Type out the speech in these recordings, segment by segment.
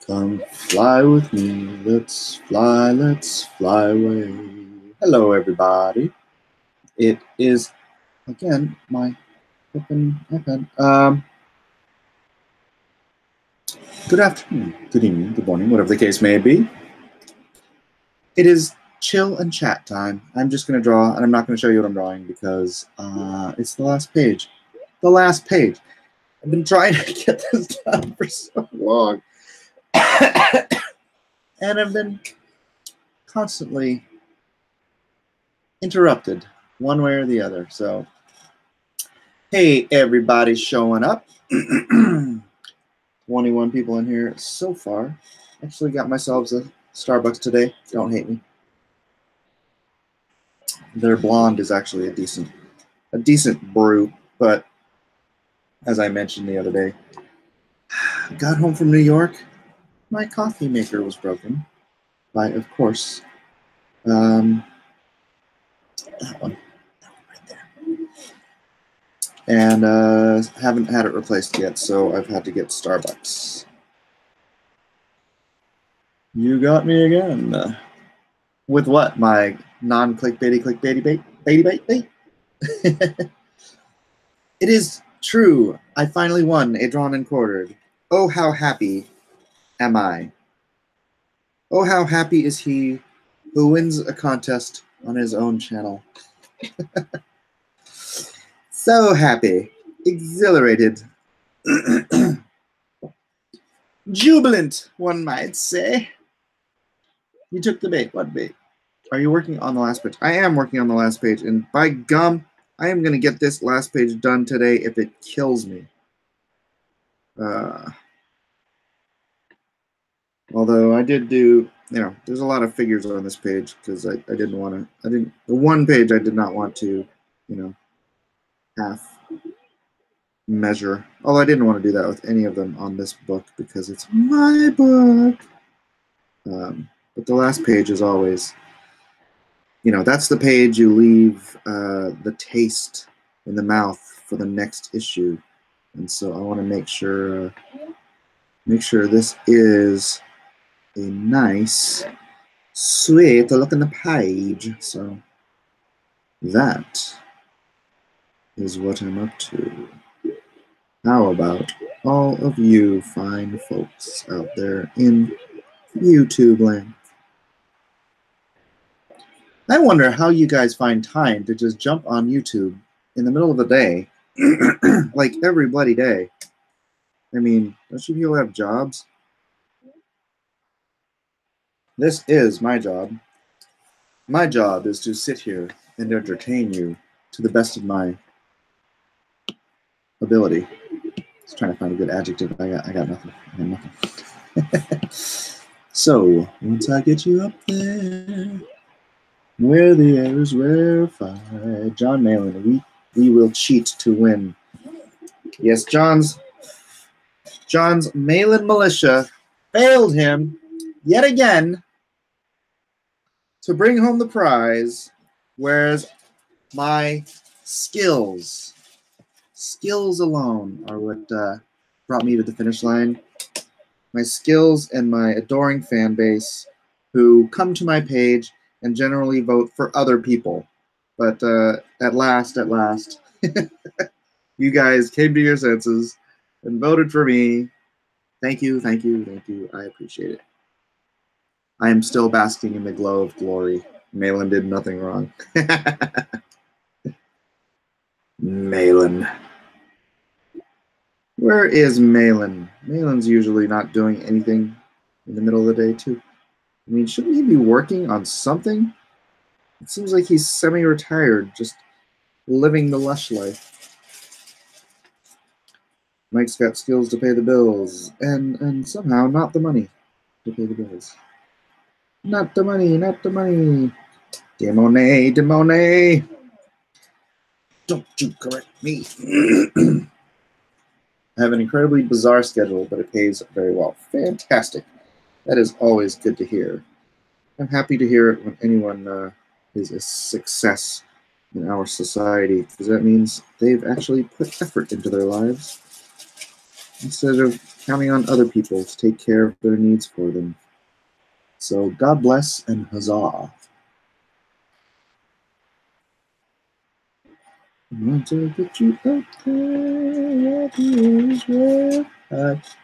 Come fly with me, let's fly away. Hello, everybody. It is, again, my open iPad. Good afternoon, good evening, good morning, whatever the case may be. It is chill and chat time. I'm just going to draw, and I'm not going to show you what I'm drawing because it's the last page. The last page. I've been trying to get this done for so long. And I've been constantly interrupted one way or the other. So, hey, everybody's showing up. 21 people in here so far. Actually got myself a Starbucks today. Don't hate me. Their blonde is actually a decent brew, but as I mentioned the other day, got home from New York. My coffee maker was broken by, of course, that one right there. And haven't had it replaced yet, so I've had to get Starbucks. You got me again. With what? My non-clickbaity bait? It is true. I finally won a drawn and quartered. Oh, how happy am I? Oh, how happy is he who wins a contest on his own channel. So happy, exhilarated, jubilant, one might say. You took the bait. What bait? Are you working on the last page? I am working on the last page, and by gum, I am going to get this last page done today if it kills me. Although I did do, there's a lot of figures on this page because I didn't want to, the one page I did not want to, half measure. Although I didn't want to do that with any of them on this book because it's my book. But the last page is always, that's the page you leave the taste in the mouth for the next issue. And so I want to make sure this is a nice, sweet look in the page. So that is what I'm up to. How about all of you fine folks out there in YouTube land? I wonder how you guys find time to just jump on YouTube in the middle of the day, like every bloody day. I mean, don't you people have jobs? This is my job. My job is to sit here and entertain you to the best of my ability. Just trying to find a good adjective. I got nothing. I got nothing. So once I get you up there, where the air is rarefied, John Malin, we will cheat to win. Yes, John's Malin militia failed him yet again to bring home the prize, whereas my skills alone are what brought me to the finish line. My skills and my adoring fan base who come to my page and generally vote for other people. But at last, you guys came to your senses and voted for me. Thank you. I appreciate it. I am still basking in the glow of glory. Malin did nothing wrong. Malin. Where is Malin? Malin's usually not doing anything in the middle of the day, too. I mean, shouldn't he be working on something? It seems like he's semi-retired, just living the lush life. Mike's got skills to pay the bills, and somehow not the money to pay the bills. Not the money. Demone. Don't you correct me. I have an incredibly bizarre schedule, but it pays very well. Fantastic. That is always good to hear. I'm happy to hear it when anyone is a success in our society, because that means they've actually put effort into their lives instead of counting on other people to take care of their needs for them. So God bless and huzzah.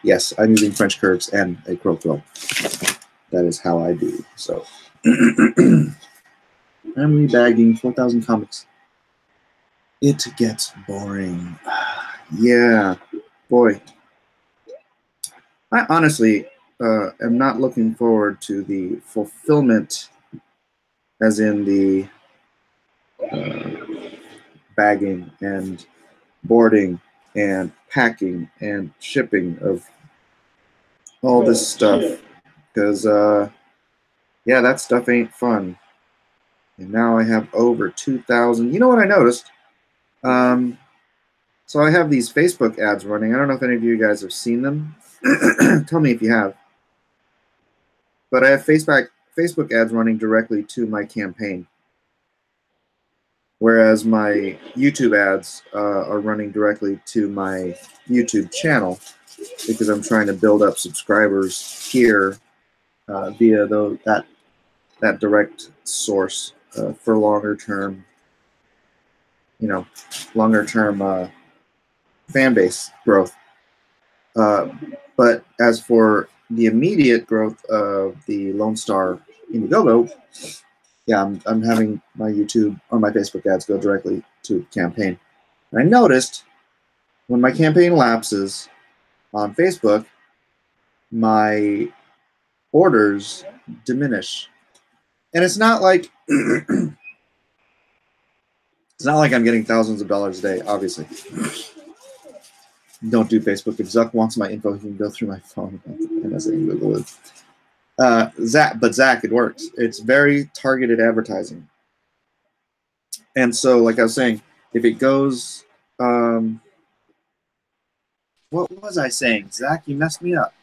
Yes, I'm using French curves and a crow quill. That is how I do. So I'm rebagging 4,000 comics. It gets boring. Yeah, boy. I honestly am not looking forward to the fulfillment, as in the bagging and boarding and packing and shipping of all this stuff, because yeah, that stuff ain't fun. And now I have over 2,000. You know what I noticed? So I have these Facebook ads running. I don't know if any of you guys have seen them. Tell me if you have. But I have Facebook ads running directly to my campaign, whereas my YouTube ads are running directly to my YouTube channel, because I'm trying to build up subscribers here via that direct source for longer term fan base growth. But as for the immediate growth of the Lone Star Indiegogo, yeah, I'm having my YouTube or my Facebook ads go directly to campaign. And I noticed when my campaign lapses on Facebook, my orders diminish. And it's not like it's not like I'm getting thousands of dollars a day, obviously. Don't do Facebook. If Zuck wants my info, he can go through my phone and as in Google it. Zach, it works. It's very targeted advertising. And so, like I was saying, if it goes, what was I saying? Zach, you messed me up.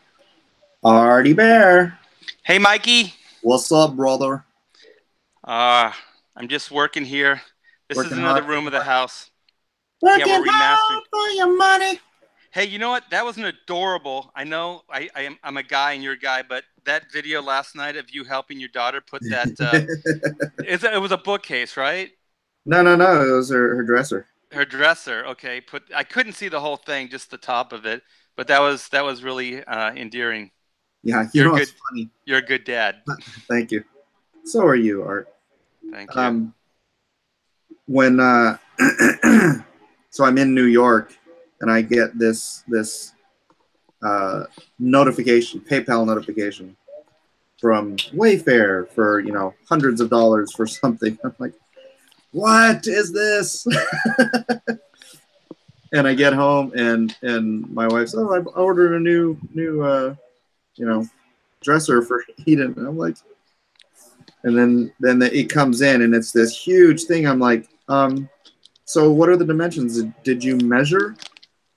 Artie Bear. Hey, Mikey. What's up, brother? I'm just working here. This is another room of the house. Working hard for your money. Hey, you know what? That was an adorable. I know I'm a guy and you're a guy, but that video last night of you helping your daughter put that it was a bookcase, right? No. It was her dresser. Her dresser. Okay. I couldn't see the whole thing, just the top of it, but that was really endearing. Yeah, you're good. Funny. You're a good dad. Thank you. So are you, Art. Thank you. When so I'm in New York, and I get this notification, PayPal notification from Wayfair for hundreds of dollars for something. I'm like, what is this? And I get home, and my wife says, "Oh, I ordered a new dresser for Eden." And I'm like, and then it comes in, and it's this huge thing. I'm like, so what are the dimensions? Did you measure?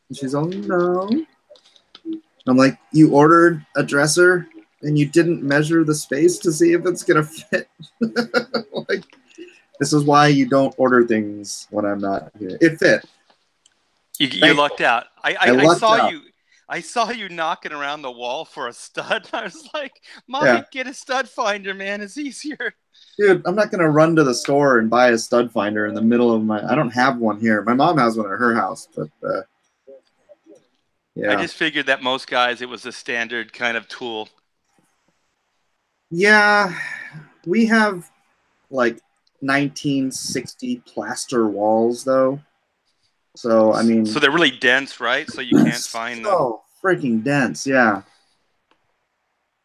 And she's all, no. I'm like, you ordered a dresser and you didn't measure the space to see if it's gonna fit. Like, this is why you don't order things when I'm not here. It fit. You lucked out. I saw you knocking around the wall for a stud. I was like, Mom, get a stud finder, man. It's easier. Dude, I'm not gonna run to the store and buy a stud finder in the middle of I don't have one here. My mom has one at her house, but yeah. I just figured that most guys, it was a standard kind of tool. Yeah, we have like 1960 plaster walls, though. So, I mean... So they're really dense, right? So you can't find them. So freaking dense, yeah.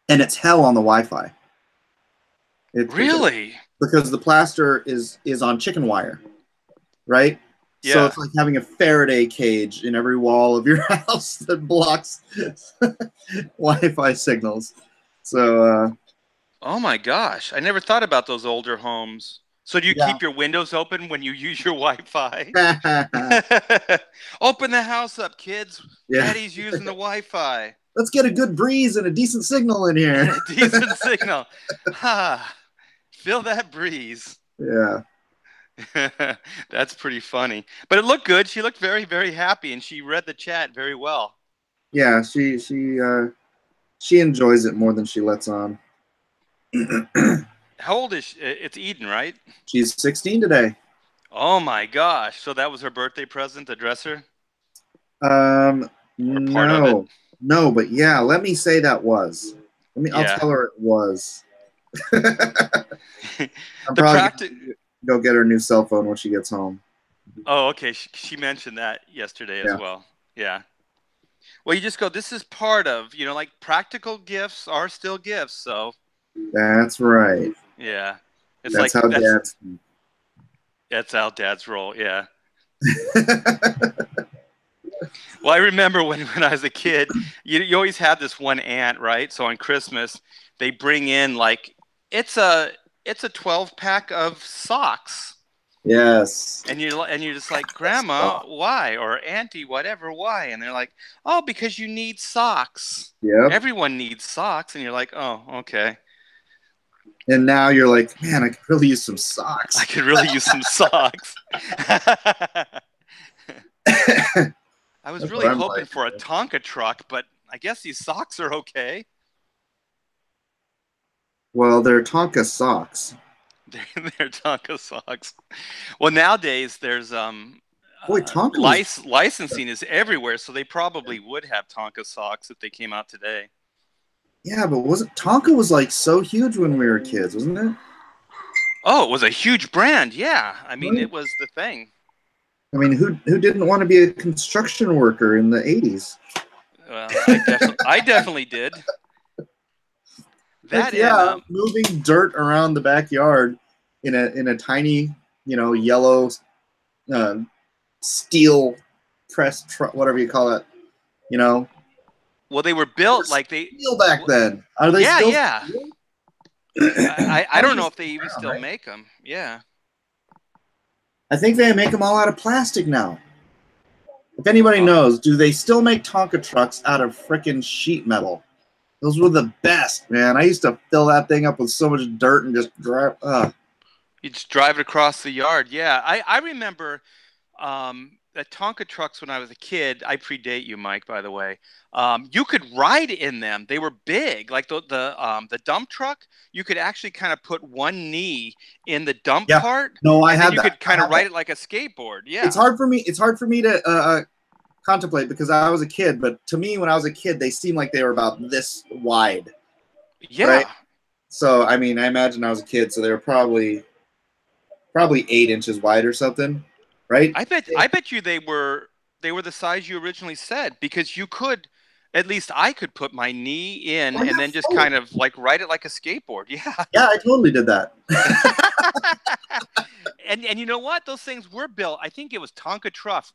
And it's hell on the Wi-Fi. Really? Because the plaster is on chicken wire, right? Yeah. So it's like having a Faraday cage in every wall of your house that blocks Wi-Fi signals. So... oh my gosh. I never thought about those older homes. So do you keep your windows open when you use your Wi-Fi? Open the house up, kids. Yeah. Daddy's using the Wi-Fi. Let's get a good breeze and a decent signal in here. A decent signal. Feel that breeze. Yeah. That's pretty funny. But it looked good. She looked very, very happy, and she read the chat very well. Yeah, she enjoys it more than she lets on. How old is she? It's Eden, right? She's 16 today. Oh my gosh! So that was her birthday present, the dresser, or part of it? No, but yeah, let me say that was. I'll Yeah. tell her it was. I'm The probably practice. gonna go get her new cell phone when she gets home. Oh, okay. She mentioned that yesterday as Yeah, well. Yeah. Well, you just go, this is part of, like practical gifts are still gifts. So, that's right. yeah. It's That's like, how dads think. that's how dads roll. Yeah. Well, I remember when I was a kid, you always had this one aunt, right? So on Christmas, they bring in like, it's a, it's a 12 pack of socks. Yes. And you're just like, Grandma, why? Or Auntie, whatever, why? And they're like, oh, because you need socks. Yep. Everyone needs socks. And you're like, oh, okay. And now you're like, man, I could really use some I socks. could really use some socks. I was That's really what I'm hoping like. for a Tonka truck, but I guess these socks are okay. Well, they're Tonka socks. They're Tonka socks. Well, nowadays there's Boy, Tonka was. licensing is everywhere, so they probably would have Tonka socks if they came out today. Yeah, but wasn't Tonka was like so huge when we were kids, wasn't it? Oh, it was a huge brand. Yeah, I mean, Right. it was the thing. I mean, who didn't want to be a construction worker in the 80s? Well, I definitely did. Heck That and yeah, moving dirt around the backyard in a tiny, yellow uh, steel press truck, whatever you call it. You know, well, they were built like they. steel back then. Are they Yeah, still? yeah. I don't know if they even still Right? make them. Yeah. I think they make them all out of plastic now. If anybody knows, do they still make Tonka trucks out of frickin' sheet metal? Those were the best, man. I used to fill that thing up with so much dirt and just drive. You just drive it across the yard. Yeah, I remember the Tonka trucks when I was a kid. I predate you, Mike, by the way. You could ride in them. They were big, like the dump truck. You could actually kind of put one knee in the dump Yeah. part, No, I and had then you that. could kind of ride it like a skateboard. Yeah, It's hard for me. It's hard for me to contemplate because I was a kid. But to me, when I was a kid, they seemed like they were about this wide. yeah. Right? So I mean, I imagine I was a kid, so they were probably 8 inches wide or something, right? I bet you they were the size you originally said, because you could, at least I could put my knee in and then just kind of like ride it like a skateboard. Yeah. Yeah, I totally did that. And you know what? Those things were built. I think it was Tonka Tough.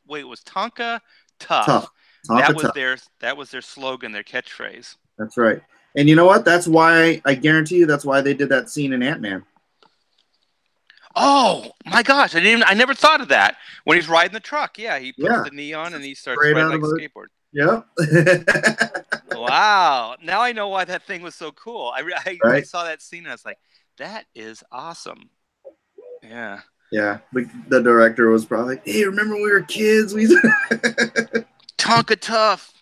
Wait, it was Tonka Tough. Tonka tough. That was their slogan, their catchphrase. That's right. And you know what? That's why I guarantee you that's why they did that scene in Ant-Man. Oh my gosh! I never thought of that. When he's riding the truck, yeah, he puts the knee on and he starts riding like a skateboard. Yep. Wow! Now I know why that thing was so cool. I saw that scene and I was like, that is awesome. Yeah. Yeah. The director was probably like, "Hey, remember when we were kids? We Tonka Tough."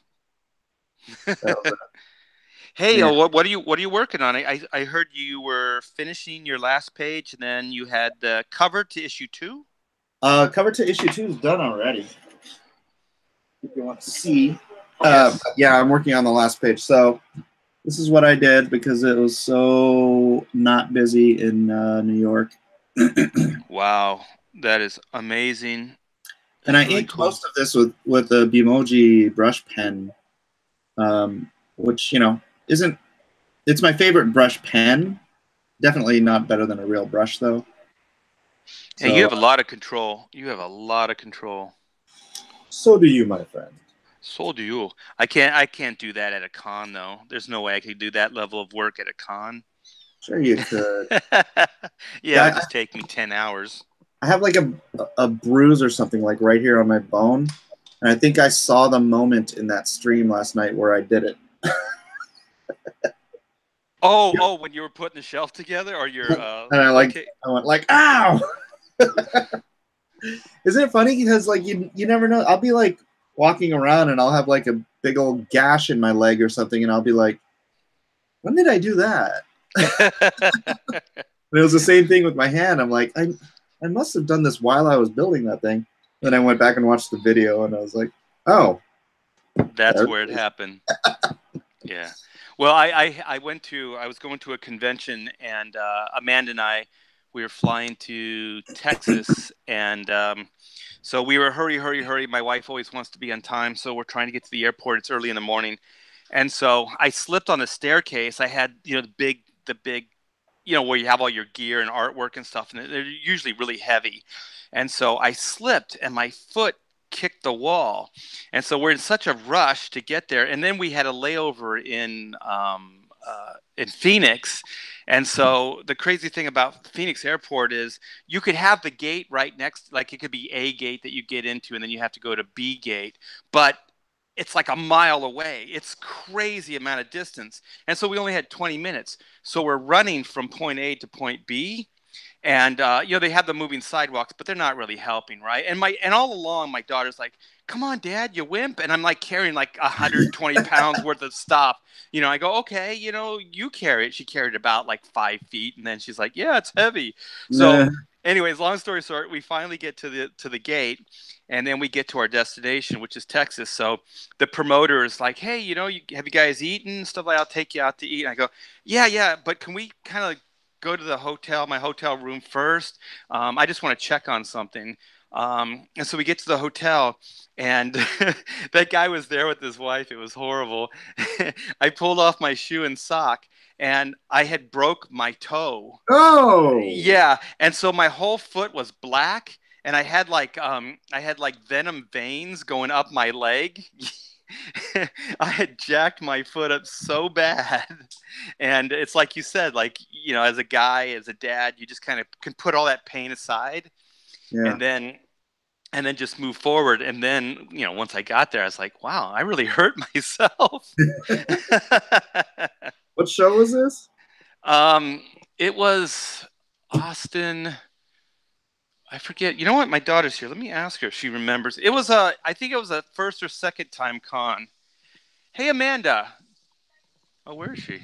Hey, what are you working on? I heard you were finishing your last page, and then you had the cover to issue 2. Cover to issue 2 is done already. If you want to see, Yes. yeah, I'm working on the last page. So this is what I did because it was so not busy in New York. Wow, that is amazing. And I inked most of this with a Bimoji brush pen, which isn't. It's my favorite brush pen. Definitely not better than a real brush though. So, you have a lot of control. You have a lot of control. So do you, my friend. So do you. I can't do that at a con though. There's no way I could do that level of work at a con. Sure you could. Yeah, it would just take me 10 hours. I have like a bruise or something like right here on my bone. And I think I saw the moment in that stream last night where I did it. Oh, when you were putting the shelf together, or your and I went like, ow! Isn't it funny? Because like you never know. I'll be like walking around and I'll have like big old gash in my leg or something, and I'll be like, when did I do that? And it was the same thing with my hand. I'm like, I must have done this while I was building that thing. Then I went back and watched the video, and I was like, oh, That's where it happened. Yeah. Well, I was going to a convention, and Amanda and I, we were flying to Texas, and so we were hurry. My wife always wants to be on time, so we're trying to get to the airport. It's early in the morning, and so I slipped on the staircase. I had the big, where you have all your gear and artwork and stuff, and they're usually really heavy, and so I slipped, and my foot kicked the wall, and so we're in such a rush to get there, and then we had a layover in Phoenix, and so the crazy thing about Phoenix Airport is you could have the gate right next, like it could be A gate that you get into, and then you have to go to B gate, but it's like a mile away. It's crazy amount of distance, and so we only had 20 minutes. So we're running from point A to point B, and they have the moving sidewalks, but they're not really helping, right? And all along, my daughter's like, "Come on, Dad, you wimp!" And I'm like carrying like 120 pounds worth of stuff. I go, "Okay, you carry it." She carried about like 5 feet, and then she's like, "Yeah, it's heavy." So, anyways, long story short, we finally get to the gate, and then we get to our destination, which is Texas. So the promoter is like, "Hey, have you guys eaten stuff? Like, I'll take you out to eat." And I go, "Yeah, but can we kind of go to my hotel room first? I just want to check on something." And so we get to the hotel, and that guy was there with his wife. It was horrible. I pulled off my shoe and sock, and I had broke my toe. Oh, Yeah, and so my whole foot was black, and I had like venom veins going up my leg. I had jacked my foot up so bad, and it's like you said, like as a guy, as a dad, you just kind of can put all that pain aside, yeah. and then just move forward. And then once I got there, I was like, wow, I really hurt myself. What show was this? It was Austin. I forget. You know what? My daughter's here. Let me ask her if she remembers. It was I think it was a first or second time con. Hey, Amanda. Oh, where is she?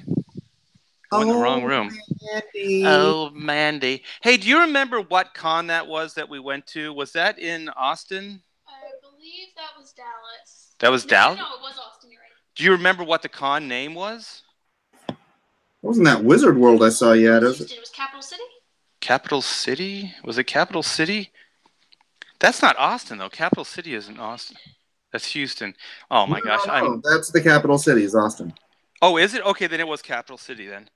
I went in the wrong room. Mandy. Oh, Mandy. Hey, do you remember what con that was that we went to? Was that in Austin? I believe that was Dallas. That was Dallas? No, it was Austin. You're right. Do you remember what the con name was? It wasn't that Wizard World I saw yet, is it? It was Capital City. Capital City? Was it Capital City? That's not Austin, though. Capital City isn't Austin. That's Houston. Oh, my gosh. No, that's the capital city, is Austin. Oh, is it? Okay, then it was Capital City then.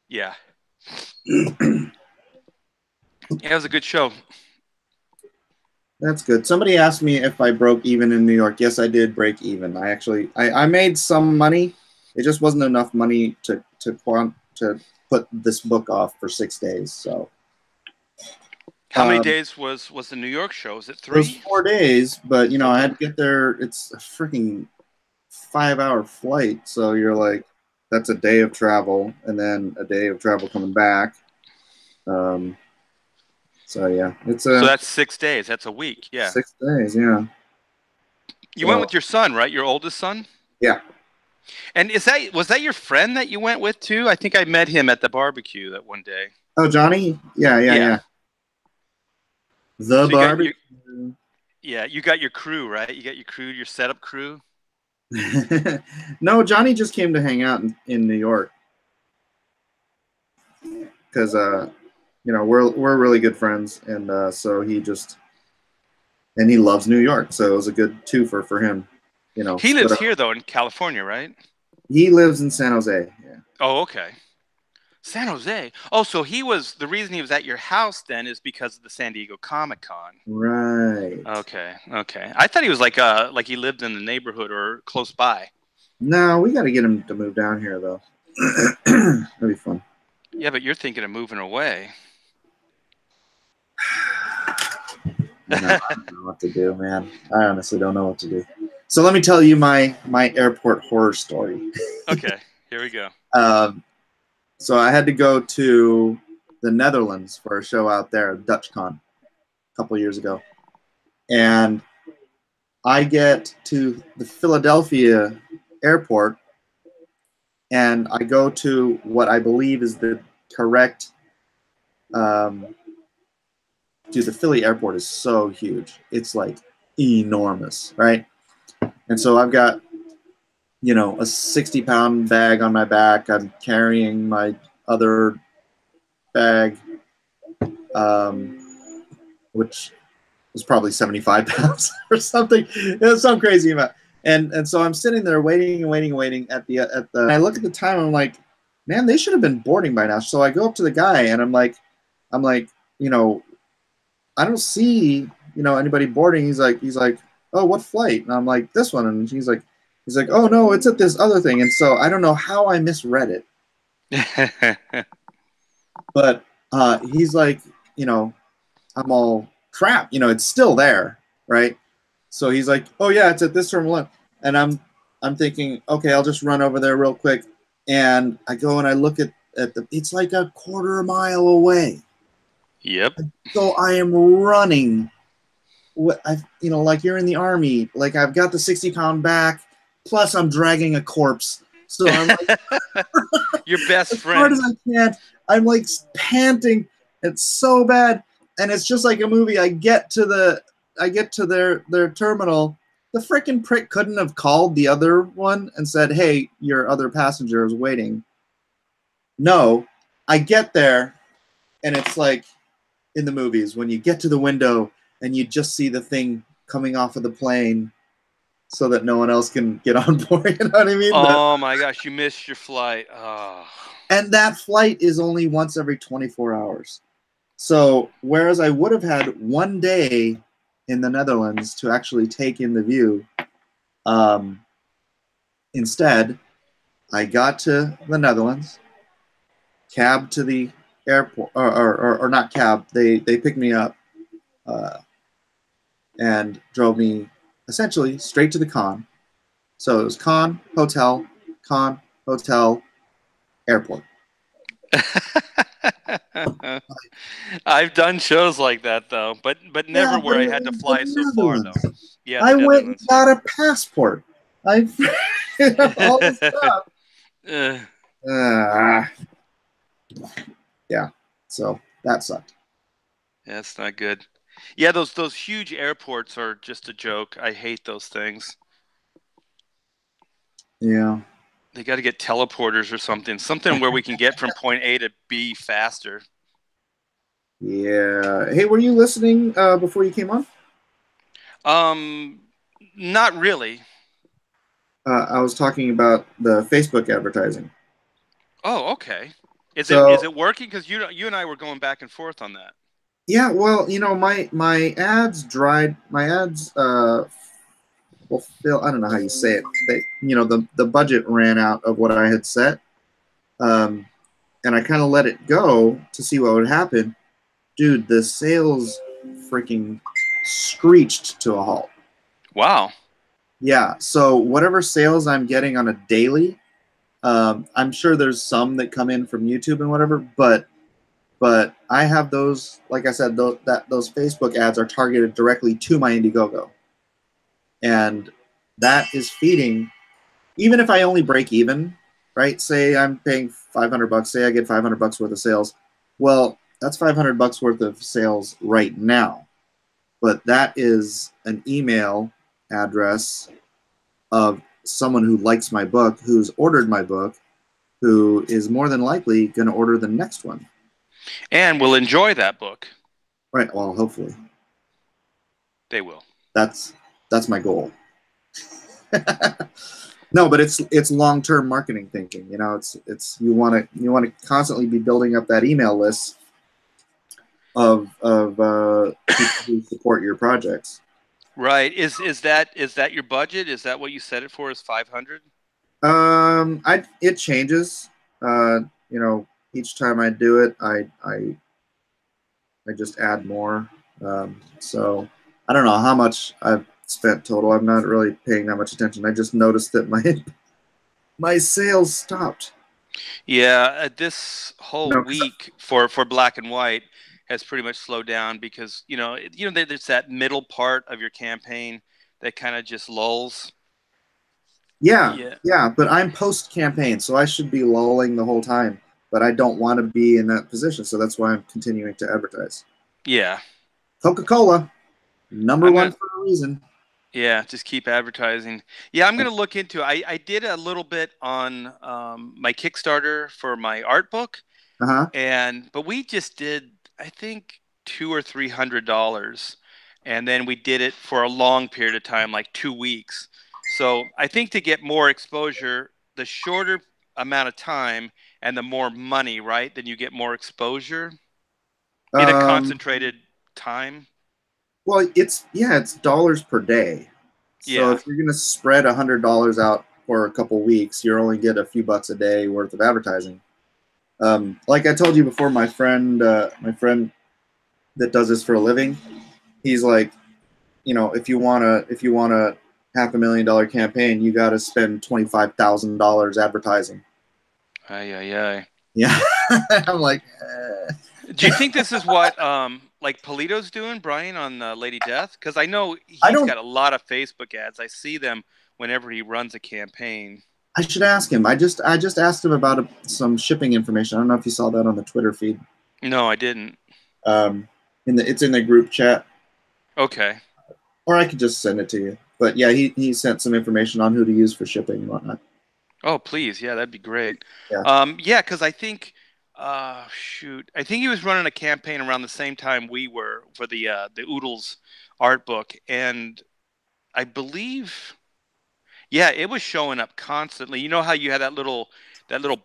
Yeah. Yeah, it was a good show. That's good. Somebody asked me if I broke even in New York. Yes, I did break even. I made some money. It just wasn't enough money to put this book off for 6 days. So how many days was the New York show? Was it 3? It was 4 days, but I had to get there. It's a freaking 5-hour flight, so you're like, that's a day of travel, and then a day of travel coming back. So yeah, so that's 6 days. That's a week. Yeah, 6 days. Yeah. You went with your son, right? Your oldest son. Yeah. And was that your friend that you went with too? I think I met him at the barbecue that one day. Oh, Johnny? Yeah. The barbecue. You got your crew, right? You got your crew, your setup crew. No, Johnny just came to hang out in New York because we're really good friends, and so he loves New York, so it was a good twofer for him. He lives here though in California, right? He lives in San Jose. Yeah. Oh, okay. San Jose. Oh, so the reason he was at your house then is because of the San Diego Comic-Con. Right. Okay. I thought he was like he lived in the neighborhood or close by. No, we got to get him to move down here though. That'd be fun. Yeah, but you're thinking of moving away. I don't know what to do, man. I honestly don't know what to do. So let me tell you my airport horror story. Okay, here we go. So I had to go to the Netherlands for a show out there, DutchCon, a couple years ago. And I get to the Philadelphia airport, and I go to what I believe is the correct. Dude, the Philly airport is so huge. It's like enormous, right? And so I've got, a 60-pound bag on my back. I'm carrying my other bag, which was probably 75 pounds or something. It was some crazy amount. And so I'm sitting there waiting and waiting and waiting at the and I look at the time and I'm like, man, they should have been boarding by now. So I go up to the guy and I'm like, I don't see, anybody boarding. He's like, oh, what flight? And I'm like, this one. And he's like, oh no, it's at this other thing. And so I don't know how I misread it. But he's like, I'm all crap, it's still there, right? So he's like, oh yeah, it's at this terminal. And I'm thinking, okay, I'll just run over there real quick. And I go and I look at it's like a quarter mile away. Yep. So I am running. Like you're in the army. Like I've got the 60-pound back, plus I'm dragging a corpse. So I'm like, your best friend. As hard as I can. I'm like panting. It's so bad, and it's just like a movie. I get to their terminal. The freaking prick couldn't have called the other one and said, "Hey, your other passenger is waiting." No, I get there, and it's like in the movies when you get to the window and you just see the thing coming off of the plane so that no one else can get on board. You know what I mean? Oh my gosh, you missed your flight. Oh. And that flight is only once every 24 hours. So whereas I would have had one day in the Netherlands to actually take in the view, instead, I got to the Netherlands, cab to the airport, or not cab, they picked me up and drove me essentially straight to the con. So it was con, hotel, airport. I've done shows like that though, but never where I had to fly so far though. Yeah, I went and got a passport. I all this stuff. Yeah, so that sucked. Yeah, that's not good. Yeah, those huge airports are just a joke. I hate those things. Yeah. They got to get teleporters or something where we can get from point A to B faster. Yeah. Hey, were you listening before you came on? Not really. I was talking about the Facebook advertising. Oh, okay. Is it working? Because you and I were going back and forth on that. Yeah, well, my ads dried. My ads fulfill. I don't know how you say it. The budget ran out of what I had set, and I kind of let it go to see what would happen. Dude, the sales freaking screeched to a halt. Wow. Yeah. So whatever sales I'm getting on a daily, I'm sure there's some that come in from YouTube and whatever, but I have those, like I said, those Facebook ads are targeted directly to my Indiegogo. And that is feeding, even if I only break even, right? Say I'm paying $500, say I get $500 worth of sales. Well, that's $500 worth of sales right now. But that is an email address of someone who likes my book, who's ordered my book, who is more than likely going to order the next one. And will enjoy that book. Right. Well, hopefully. They will. That's my goal. No, but it's long-term marketing thinking. It's you want to constantly be building up that email list of people who support your projects. Right. Is that your budget? Is that what you set it for? Is 500? It changes. Each time I do it, I just add more. So I don't know how much I've spent total. I'm not really paying that much attention. I just noticed that my sales stopped. Yeah, this whole week for Black and White has pretty much slowed down because there's that middle part of your campaign that kind of just lulls. Yeah, Yeah. yeah, but I'm post campaign, so I should be lulling the whole time. But I don't want to be in that position, so that's why I'm continuing to advertise. Yeah. Coca-Cola, number I'm one gonna. for a reason. Yeah, just keep advertising. Yeah, I'm gonna look into. I did a little bit on my Kickstarter for my art book, Uh-huh. but we just did I think $200 or $300, and then we did it for a long period of time, like 2 weeks. So I think to get more exposure, the shorter amount of time and the more money, right? Then you get more exposure in a Um, concentrated time. well, it's dollars per day. So Yeah. if you're gonna spread $100 out for a couple weeks, you only get a few bucks a day worth of advertising. Like I told you before, my friend that does this for a living, he's like, if you want a $500,000 campaign, you got to spend $25,000 advertising. Ay, ay, ay. Yeah, I'm like, Do you think this is what like Polito's doing, Brian, on Lady Death? Because I know I he's don't. got a lot of Facebook ads. I see them whenever he runs a campaign. I should ask him. I just asked him about some shipping information. I don't know if you saw that on the Twitter feed. No, I didn't. It's in the group chat, Okay. or I could just send it to you. But yeah, he sent some information on who to use for shipping and whatnot. Oh, please. Yeah, that'd be great. Yeah. Yeah, because I think, shoot, I think he was running a campaign around the same time we were for the Oodles art book, and I believe, yeah, it was showing up constantly. You know how you had that little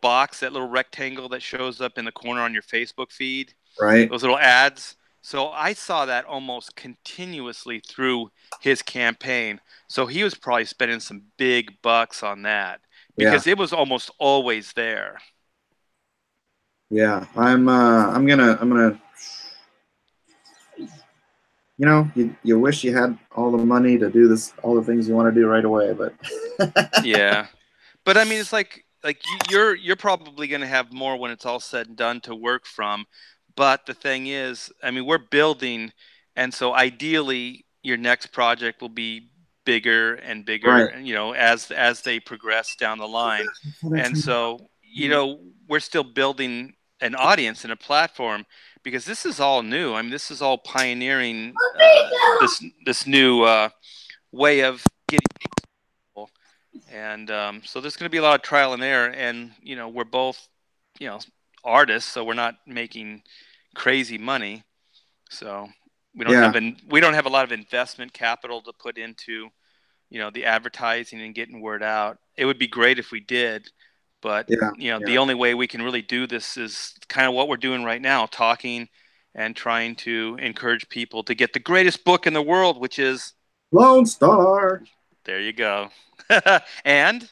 box, that little rectangle that shows up in the corner on your Facebook feed, Right. those little ads. So I saw that almost continuously through his campaign. So he was probably spending some big bucks on that Yeah. because it was almost always there. Yeah. I'm gonna. You wish you had all the money to do all the things you want to do right away, but Yeah. But I mean, it's like you're probably going to have more when it's all said and done to work from. But the thing is, I mean, we're building, and so ideally, your next project will be bigger and bigger, right. and as they progress down the line. And so, we're still building an audience and a platform because this is all new. I mean, this is all pioneering this new way of getting people. And so there's going to be a lot of trial and error, and we're both artists, so we're not making crazy money, so we don't Yeah. have a lot of investment capital to put into the advertising and getting word out. It would be great if we did, but Yeah. the only way we can really do this is kind of what we're doing right now, talking and trying to encourage people to get the greatest book in the world, which is Lone Star. there you go. And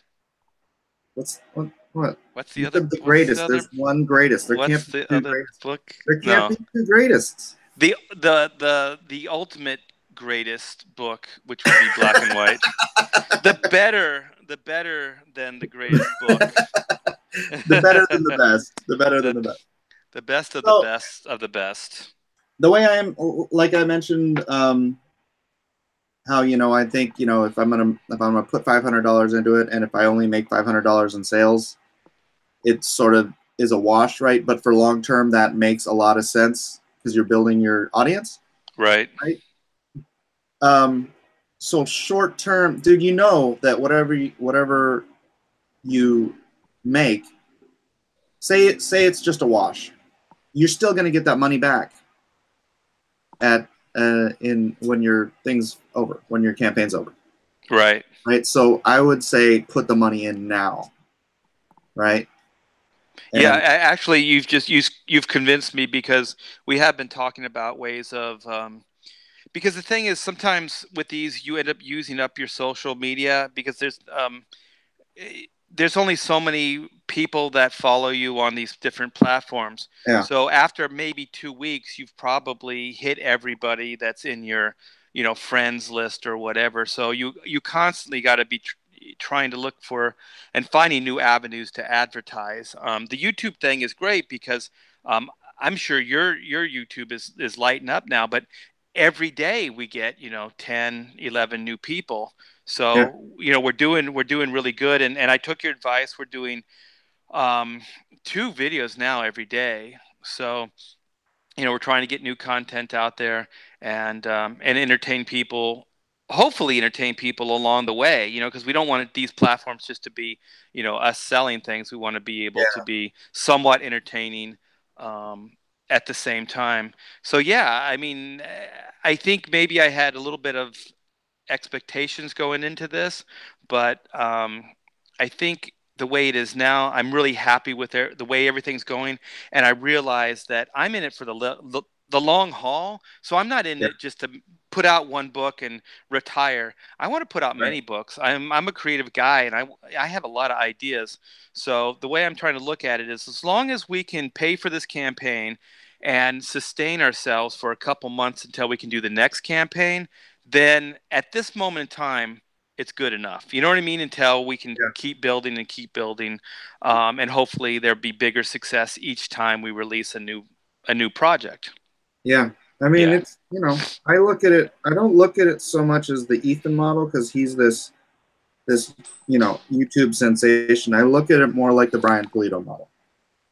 What? what's the You other? said the What's the greatest. other? There's one greatest. There can't What's be the two other greatest. book? There can't No, be two greatests. the ultimate greatest book, which would be Black and White. The better than the greatest book. The better than the best. The better than the the best. the best of the So best of the best. the way I am, like I mentioned, how I think if I'm gonna put $500 into it, and if I only make $500 in sales, it sort of is a wash, right? But for long term, that makes a lot of sense because you're building your audience, Right. right? So short term, dude, you know that whatever you make, say it's just a wash, you're still going to get that money back at in when your thing's over, when your campaign's over. Right. Right. So I would say put the money in now. Right. And Yeah, actually, you've convinced me because we have been talking about ways of because the thing is sometimes with these you end up using up your social media because there's only so many people that follow you on these different platforms. yeah. So after maybe 2 weeks, you've probably hit everybody that's in your, friends list or whatever. So you constantly got to be trying to look for and finding new avenues to advertise. The YouTube thing is great because I'm sure your YouTube is lighting up now, but every day we get, 10, 11 new people. So, we're doing really good. And I took your advice. We're doing 2 videos now every day. So, we're trying to get new content out there and entertain people, hopefully entertain people along the way, because we don't want these platforms just to be, us selling things. We want to be able to be somewhat entertaining at the same time. So, yeah, I mean, I think maybe I had a little bit of expectations going into this, but I think the way it is now, I'm really happy with the way everything's going, and I realize that I'm in it for the long haul. So I'm not in it just to put out one book and retire. I want to put out many books. I'm a creative guy, and I have a lot of ideas. So the way I'm trying to look at it is, as long as we can pay for this campaign and sustain ourselves for a couple months until we can do the next campaign, then at this moment in time, it's good enough. You know what I mean? Until we can keep building and keep building, and hopefully there'll be bigger success each time we release a new project. Yeah, I mean, it's, I look at it. I don't look at it so much as the Ethan model, because he's this YouTube sensation. I look at it more like the Brian Pulido model.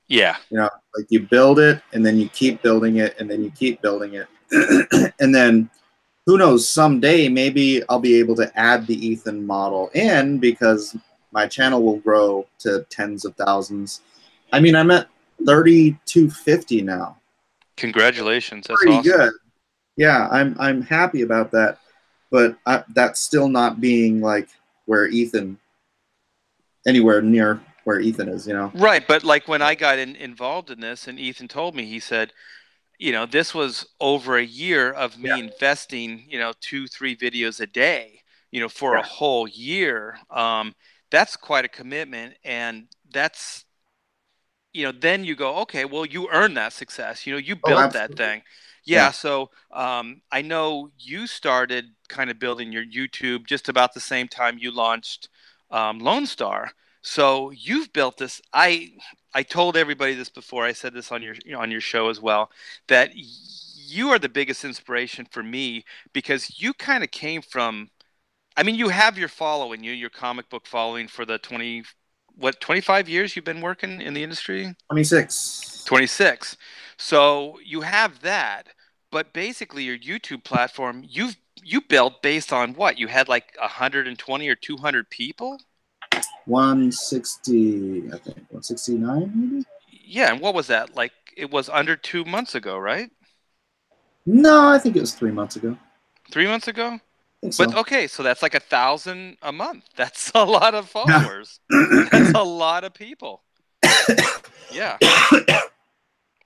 Yeah. Like you build it, and then you keep building it, and then you keep building it, and then who knows, someday maybe I'll be able to add the Ethan model in, because my channel will grow to tens of thousands. I mean, I'm at 3,250 now. Congratulations. That's pretty awesome. good. Yeah, I'm happy about that, but that's still not being like anywhere near where Ethan is, Right, but like when I got involved in this, and Ethan told me, he said, this was over a year of me investing, 2, 3 videos a day, for a whole year. That's quite a commitment. And that's, then you go, okay, well, you earned that success. You built that thing. Yeah. So I know you started kind of building your YouTube just about the same time you launched LONESTAR. So you've built this. I told everybody this before. I said this on your show as well, that you are the biggest inspiration for me, because you kind of came from. I mean, you have your following, your comic book following for the 25 years you've been working in the industry? 26. 26. So you have that, but basically your YouTube platform, you built based on what? You had like 120 or 200 people? 160, I think. 169, maybe? Yeah, and what was that? Like, it was under 2 months ago, right? No, I think it was 3 months ago. 3 months ago? I think so. But okay, so that's like 1,000 a month. That's a lot of followers. That's a lot of people. Yeah.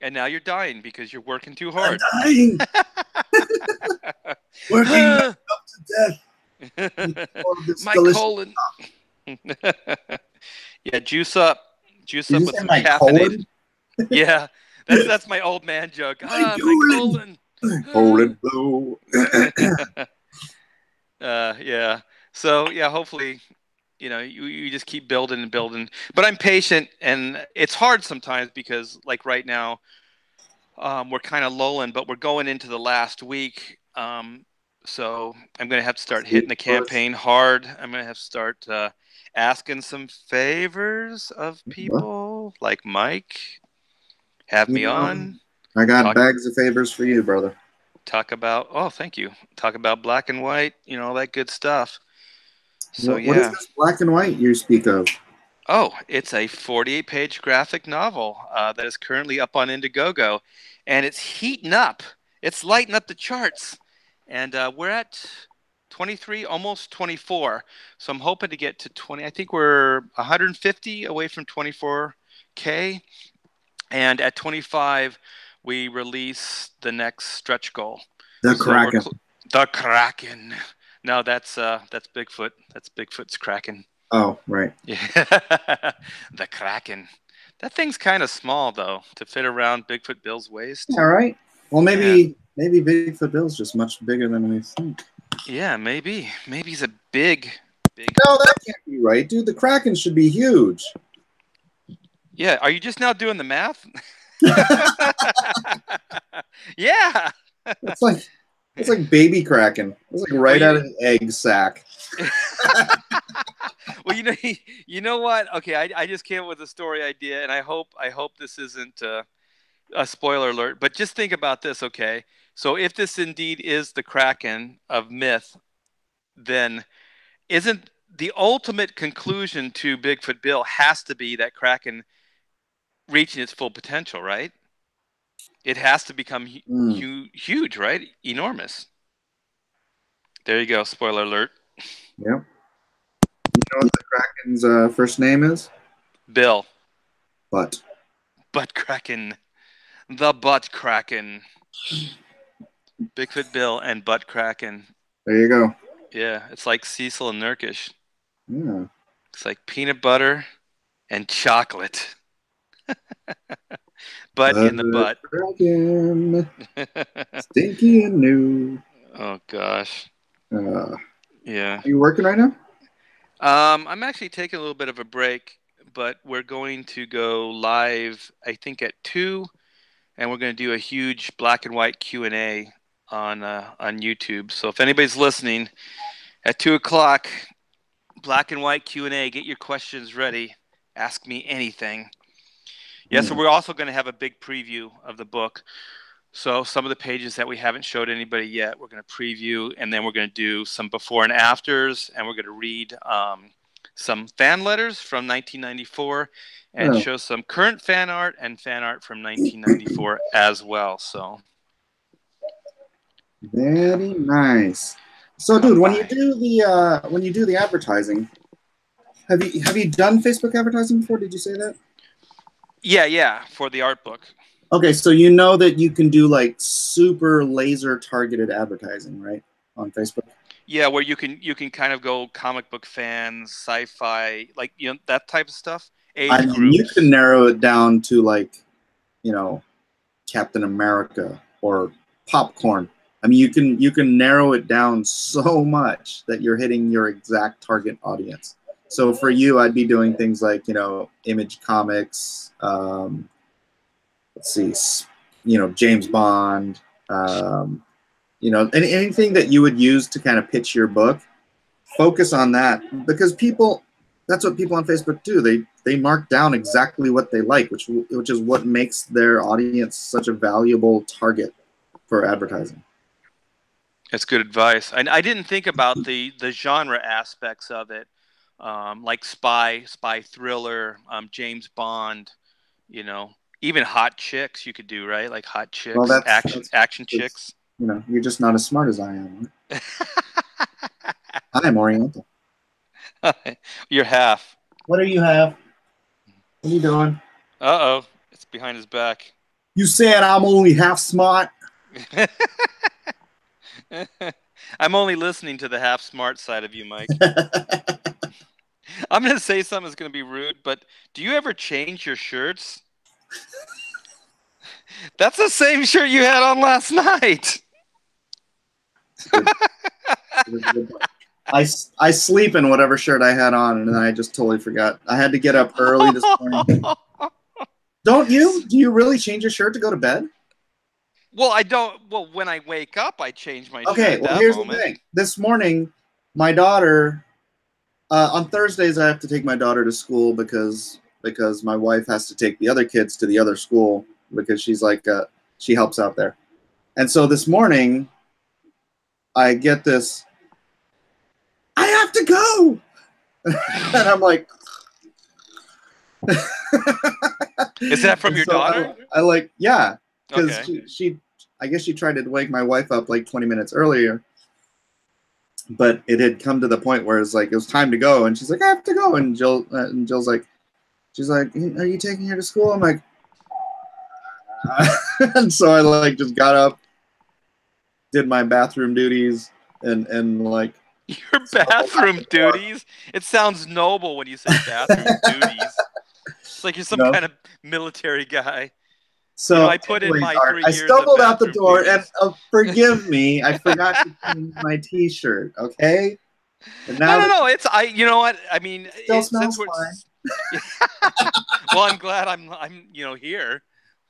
And now you're dying because you're working too hard. I'm dying. Working myself to death. My colon. Yeah, juice up. Juice up with some caffeinated. Yeah, that's my old man joke. My colon. Colon blue. Yeah. So yeah, hopefully, you just keep building and building. But I'm patient, and it's hard sometimes because, like right now, we're kind of lulling, but we're going into the last week. So I'm going to have to start hitting the campaign hard. I'm going to have to start asking some favors of people like Mike. Have me on. I got bags of favors for you, brother. Talk about, thank you. Talk about black and white, all that good stuff. So what is this black and white you speak of? Oh, it's a 48-page graphic novel that is currently up on Indiegogo, and it's heating up. It's lighting up the charts, and we're at 23, almost 24. So I'm hoping to get to 20. I think we're 150 away from 24K, and at 25, we release the next stretch goal. The Kraken. The Kraken. No, that's Bigfoot. That's Bigfoot's Kraken. Oh, right. Yeah. The Kraken. That thing's kind of small, though, to fit around Bigfoot Bill's waist. All right. Well, maybe Bigfoot Bill's just much bigger than we think. Yeah, maybe. Maybe he's a big. No, that can't be right, dude. The Kraken should be huge. Yeah. Are you just now doing the math? Yeah. It's like It's like baby Kraken. It's like right out of the egg sack. Well, you know what? Okay, I just came up with a story idea, and I hope this isn't a spoiler alert. But just think about this, okay? So if this indeed is the Kraken of myth, then isn't the ultimate conclusion to Bigfoot Bill has to be that Kraken reaching its full potential, right? It has to become huge, right? Enormous. There you go. Spoiler alert. Yep. You know what the Kraken's first name is? Bill. Butt. Butt Kraken. The Butt Kraken. Bigfoot Bill and Butt Kraken. There you go. Yeah, it's like Cecil and Nurkish. Yeah. It's like peanut butter and chocolate. But in the butt. Kraken. Stinky and new. Oh gosh. Yeah. Are you working right now? I'm actually taking a little bit of a break, but we're going to go live, I think, at 2, and we're going to do a huge black and white Q&A on YouTube. So if anybody's listening, at 2 o'clock, black and white Q&A. Get your questions ready. Ask me anything. Yeah, so we're also going to have a big preview of the book. So some of the pages that we haven't showed anybody yet, we're going to preview, and then we're going to do some before and afters, and we're going to read some fan letters from 1994 and show some current fan art and fan art from 1994 as well. So very nice. So, dude, when you do the advertising, have you done Facebook advertising before? Did you say that? Yeah, for the art book. Okay, so you know that you can do like super laser targeted advertising, right, on Facebook? Yeah, where you can kind of go comic book fans, sci-fi, like that type of stuff. I mean, you can narrow it down to like, Captain America or popcorn. I mean, you can narrow it down so much that you're hitting your exact target audience. So for you, I'd be doing things like Image Comics. Let's see, James Bond. Anything that you would use to kind of pitch your book. Focus on that, because that's what people on Facebook do. They mark down exactly what they like, which is what makes their audience such a valuable target for advertising. That's good advice. And I didn't think about the genre aspects of it, like spy thriller, James Bond, even hot chicks you could do, right? Like hot chicks, well, action chicks. You're just not as smart as I am. Right? I'm Oriental. You're half. What do you have? What are you doing? Uh-oh. It's behind his back. You said I'm only half smart? I'm only listening to the half smart side of you, Mike. I'm going to say something that's going to be rude, but do you ever change your shirts? That's the same shirt you had on last night. I sleep in whatever shirt I had on, and then I just totally forgot. I had to get up early this morning. Don't you? Do you really change your shirt to go to bed? Well, I don't. Well, when I wake up, I change my shirt. Okay, well, here's the thing. This morning, my daughter, on Thursdays, I have to take my daughter to school because my wife has to take the other kids to the other school because she's like, she helps out there. And so this morning, I get this, I have to go. And I'm like, is that from your daughter? I like, yeah. Because she, I guess she tried to wake my wife up like 20 minutes earlier, but it had come to the point where it's like it was time to go, and she's like, "I have to go," and Jill's like, she's like, "Are you taking her to school?" I'm like, and so I like just got up, did my bathroom duties, and like your bathroom duties. It sounds noble when you say bathroom duties. It's like you're some kind of military guy. So I put in my 3 years. I stumbled out the door, duties. and forgive me, I forgot to change my T-shirt. Okay. And now no. It's You know what? I mean, still smells fine. Well, I'm glad I'm here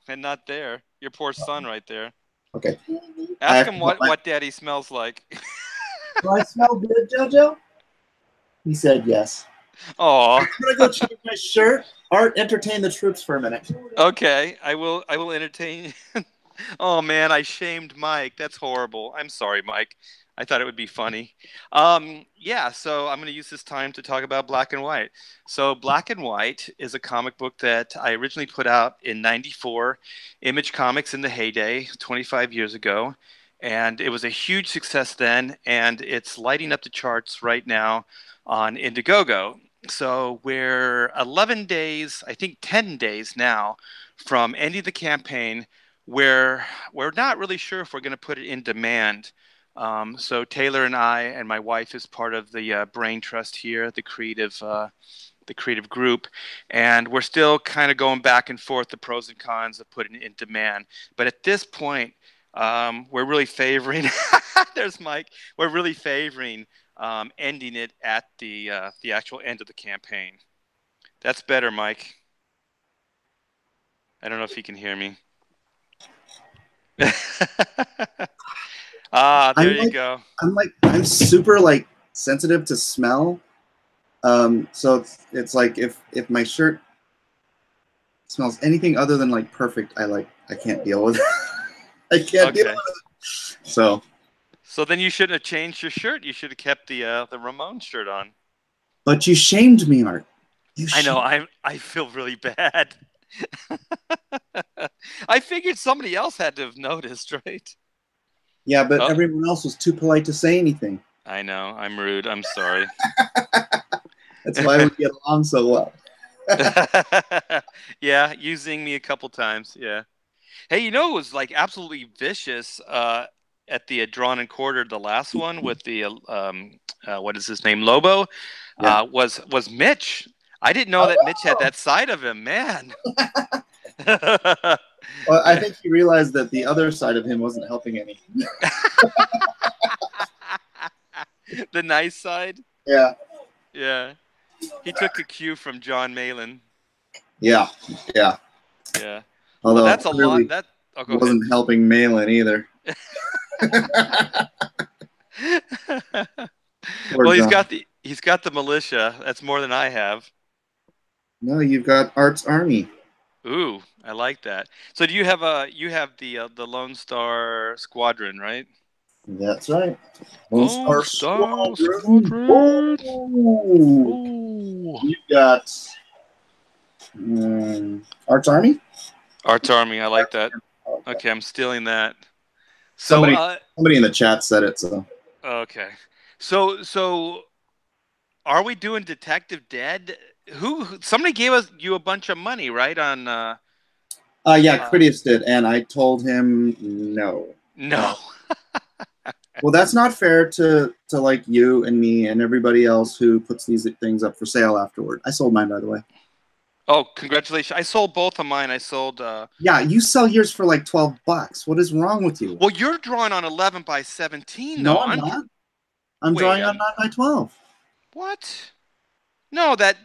and not there. Your poor son right there. Okay. Ask him what Daddy smells like. Do I smell good, JoJo? He said yes. Oh. I'm gonna go change my shirt. Art, entertain the troops for a minute. Okay, I will entertain. Oh man, I shamed Mike. That's horrible. I'm sorry, Mike. I thought it would be funny. Yeah, so I'm going to use this time to talk about Black and White. So Black and White is a comic book that I originally put out in '94, Image Comics in the heyday, 25 years ago. And it was a huge success then, and it's lighting up the charts right now on Indiegogo. So we're 11 days, I think 10 days now from ending the campaign where we're not really sure if we're going to put it in demand. So Taylor and I and my wife is part of the Brain Trust here, the creative group, and we're still kind of going back and forth the pros and cons of putting it in demand. But at this point, we're really favoring. There's Mike. We're really favoring ending it at the actual end of the campaign. That's better, Mike. I don't know if you can hear me. There you go. I'm super sensitive to smell. So it's like if my shirt smells anything other than perfect, I can't deal with it. I can't deal with it. So then you shouldn't have changed your shirt. You should have kept the Ramones shirt on. But you shamed me, Art. I know. I feel really bad. I figured somebody else had to have noticed, right? Yeah, but everyone else was too polite to say anything. I know. I'm rude. I'm sorry. That's why we get along so well. Yeah, you zinged me a couple times. Yeah. Hey, it was absolutely vicious at the Drawn and Quartered, the last one with the what is his name, Lobo, was Mitch. I didn't know that Mitch had that side of him, man. Well, I think he realized that the other side of him wasn't helping any. The nice side? Yeah. Yeah. He took a cue from John Malin. Yeah. Yeah. Yeah. Although that's a lot. Go wasn't ahead. helping Malin either. Well, he's got the militia. That's more than I have. No, you've got Art's army. Ooh, I like that. So do you have the Lone Star Squadron, right? That's right. Lone Star Squadron. Ooh. You got Art's army. Art's army. I like that. Okay, I'm stealing that. So somebody in the chat said it. So okay. So are we doing Detective Dead? Somebody gave you a bunch of money, right? On yeah, Critias did, and I told him no. No. Well, that's not fair to you and me and everybody else who puts these things up for sale afterward. I sold mine, by the way. Oh, congratulations. I sold both of mine. I sold Yeah, you sell yours for $12. What is wrong with you? Well, you're drawing on 11 by 17 No, though. I'm not. I'm drawing on 9 by 12. What? No, that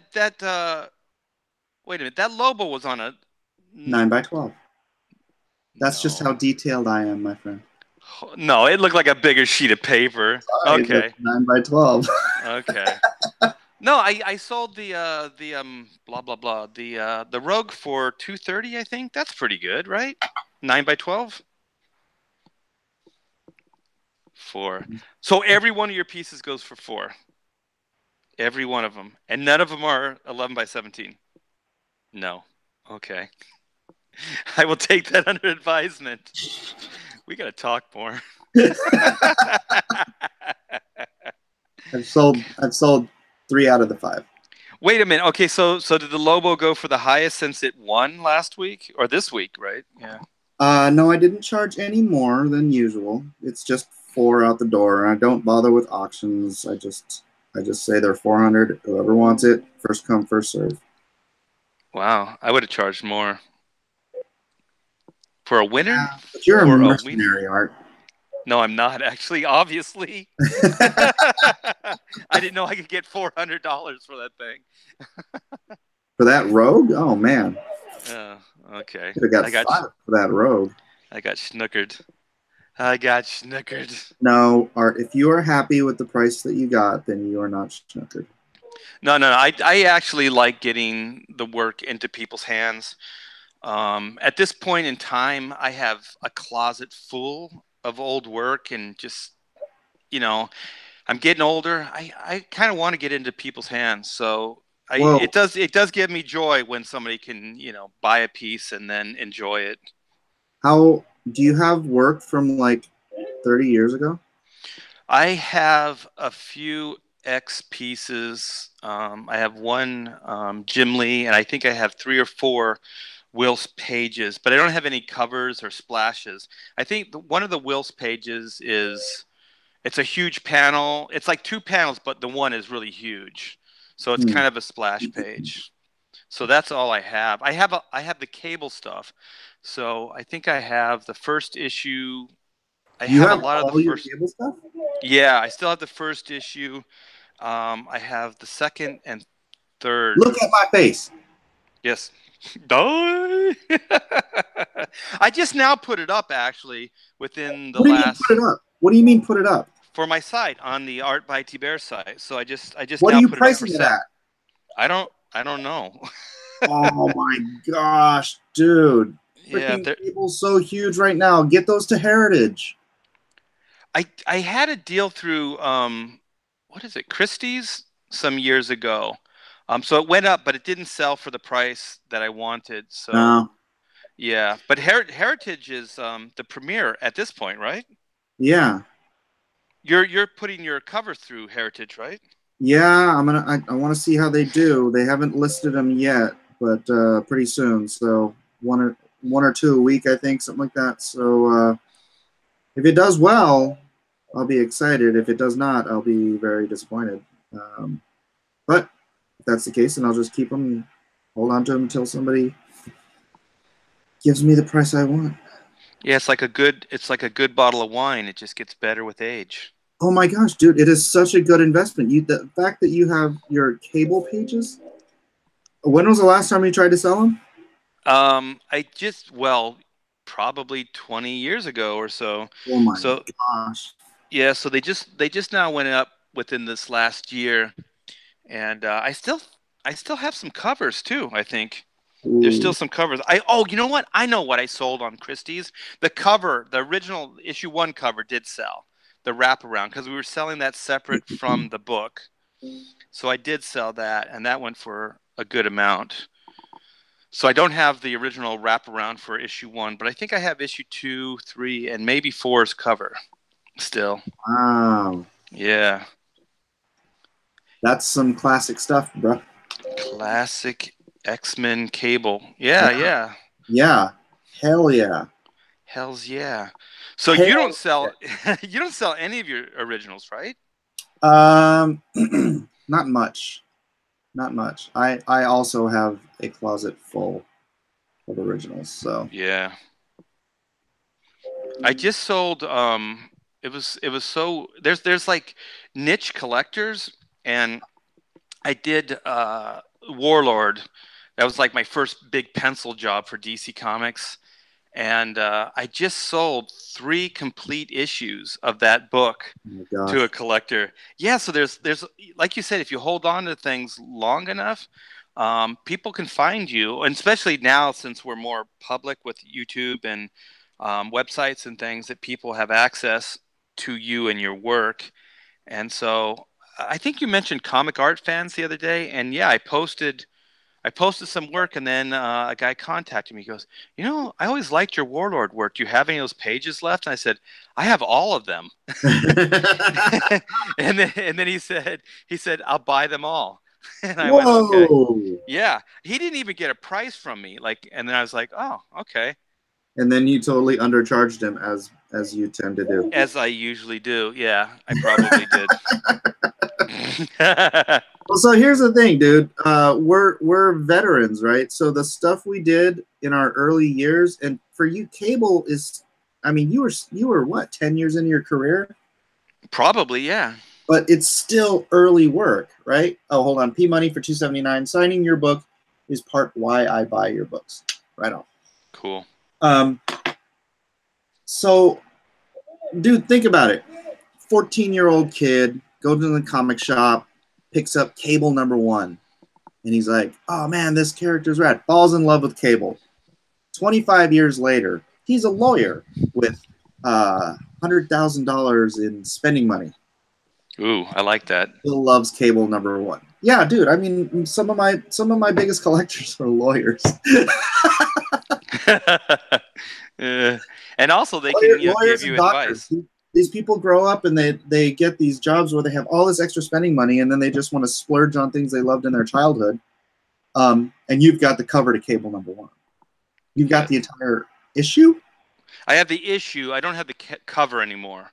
wait a minute. That Lobo was on a 9 by 12. That's just how detailed I am, my friend. No, it looked like a bigger sheet of paper. Sorry, okay. 9 by 12. Okay. No, I sold the blah blah blah the Rogue for $230. I think that's pretty good, right? 9 by 12. 4. So every one of your pieces goes for 4. Every one of them, and none of them are 11 by 17. No. Okay. I will take that under advisement. We got to talk more. I've sold 3 out of the 5. Wait a minute. Okay, so did the Lobo go for the highest since it won last week or this week, right? Yeah. No, I didn't charge any more than usual. It's just 4 out the door, and I don't bother with auctions. I just say they're 400. Whoever wants it, first come, first serve. Wow, I would have charged more for a winner. Yeah, but you're a mercenary, Art. No, I'm not actually. Obviously, I didn't know I could get $400 for that thing. For that Rogue? Oh man. Okay. I got 5 for that Rogue. I got snookered. I got snookered. No, Art, if you are happy with the price that you got, then you are not snookered. No. I actually like getting the work into people's hands. At this point in time, I have a closet full of old work and just, you know, I'm getting older. I kind of want to get into people's hands. So Whoa. it does give me joy when somebody can, buy a piece and then enjoy it. How do you have work from like 30 years ago? I have a few X pieces. I have one Jim Lee, and I think I have 3 or 4 Wills pages, but I don't have any covers or splashes. I think one of the Wills pages is it's a huge panel. It's like 2 panels, but the one is really huge, so it's Hmm. kind of a splash page. So that's all I have. I have the cable stuff. So I think I have the first issue. I You have a have lot of the all your first. cable stuff? Yeah, I still have the first issue. I have the second and third. Look at my face. Yes. Die. I just now put it up actually within the What do you mean last put it up? What do you mean put it up? for my site on the Art by T Bear site. So I just What are now you put it up for pricing it sale. at? I don't know. Oh my gosh, dude. Yeah, Freaking cable's so huge right now. Get those to Heritage. I had a deal through what is it, Christie's some years ago. So it went up, but it didn't sell for the price that I wanted. So No. yeah, but Heritage is the premier at this point, right? Yeah. You're putting your cover through Heritage, right? Yeah, I want to see how they do. They haven't listed them yet, but pretty soon. So one or two a week, I think, something like that. So if it does well, I'll be excited. If it does not, I'll be very disappointed. But if that's the case, then I'll just keep them, hold on to them until somebody gives me the price I want. Yeah, it's like a good bottle of wine. It just gets better with age. Oh my gosh, dude, it is such a good investment. The fact that you have your cable pages. When was the last time you tried to sell them? Probably 20 years ago or so. Oh my So gosh. yeah, so they just now went up within this last year, and I still have some covers too. I think there's still Ooh. some covers. You know what? I know what I sold on Christie's. The original issue 1 cover did sell. The wraparound, because we were selling that separate from the book. So I did sell that, and that went for a good amount. So I don't have the original wraparound for issue 1, but I think I have issue 2, 3, and maybe 4's cover still. Wow. Yeah. That's some classic stuff, bro. Classic X-Men cable. Yeah, yeah. Yeah. Hell yeah. Hells yeah. So Hell you don't sell you don't sell any of your originals, right? Not much. Not much. I also have a closet full of originals, so. Yeah. I just sold it was so there's like niche collectors, and I did Warlord. That was like my first big pencil job for DC Comics. And I just sold 3 complete issues of that book Oh my to a gosh. collector. Yeah, so there's like you said, if you hold on to things long enough, people can find you, and especially now since we're more public with YouTube and websites and things, that people have access to you and your work. And so I think you mentioned comic art fans the other day, and yeah, I posted some work, and then a guy contacted me. He goes, I always liked your Warlord work. Do you have any of those pages left? And I said, I have all of them. And then he said, I'll buy them all. And I went, okay. Whoa. Yeah. He didn't even get a price from me. And then I was like, oh, okay. And then you totally undercharged him as you tend to do. As I usually do. Yeah, I probably did. Well, so here's the thing, dude. We're veterans, right? So the stuff we did in our early years, and for you, cable is. I mean, you were what, 10 years into your career? Probably, yeah. But it's still early work, right? Oh, hold on. P Money for $2.79. Signing your book is part why I buy your books. Right on. Cool. So Dude, think about it. 14-year-old kid goes to the comic shop, picks up Cable #1, and he's like, "Oh man, this character's rad." Falls in love with Cable. 25 years later, he's a lawyer with $100,000 in spending money. Ooh, I like that. Still loves Cable #1. Yeah, dude. I mean, some of my biggest collectors are lawyers. And also they can Lawyers give and you doctors. advice. These people grow up and they get these jobs where they have all this extra spending money, and then they just want to splurge on things they loved in their childhood. And you've got the cover to Cable #1. You've got the entire issue. I have the issue. I don't have the cover anymore,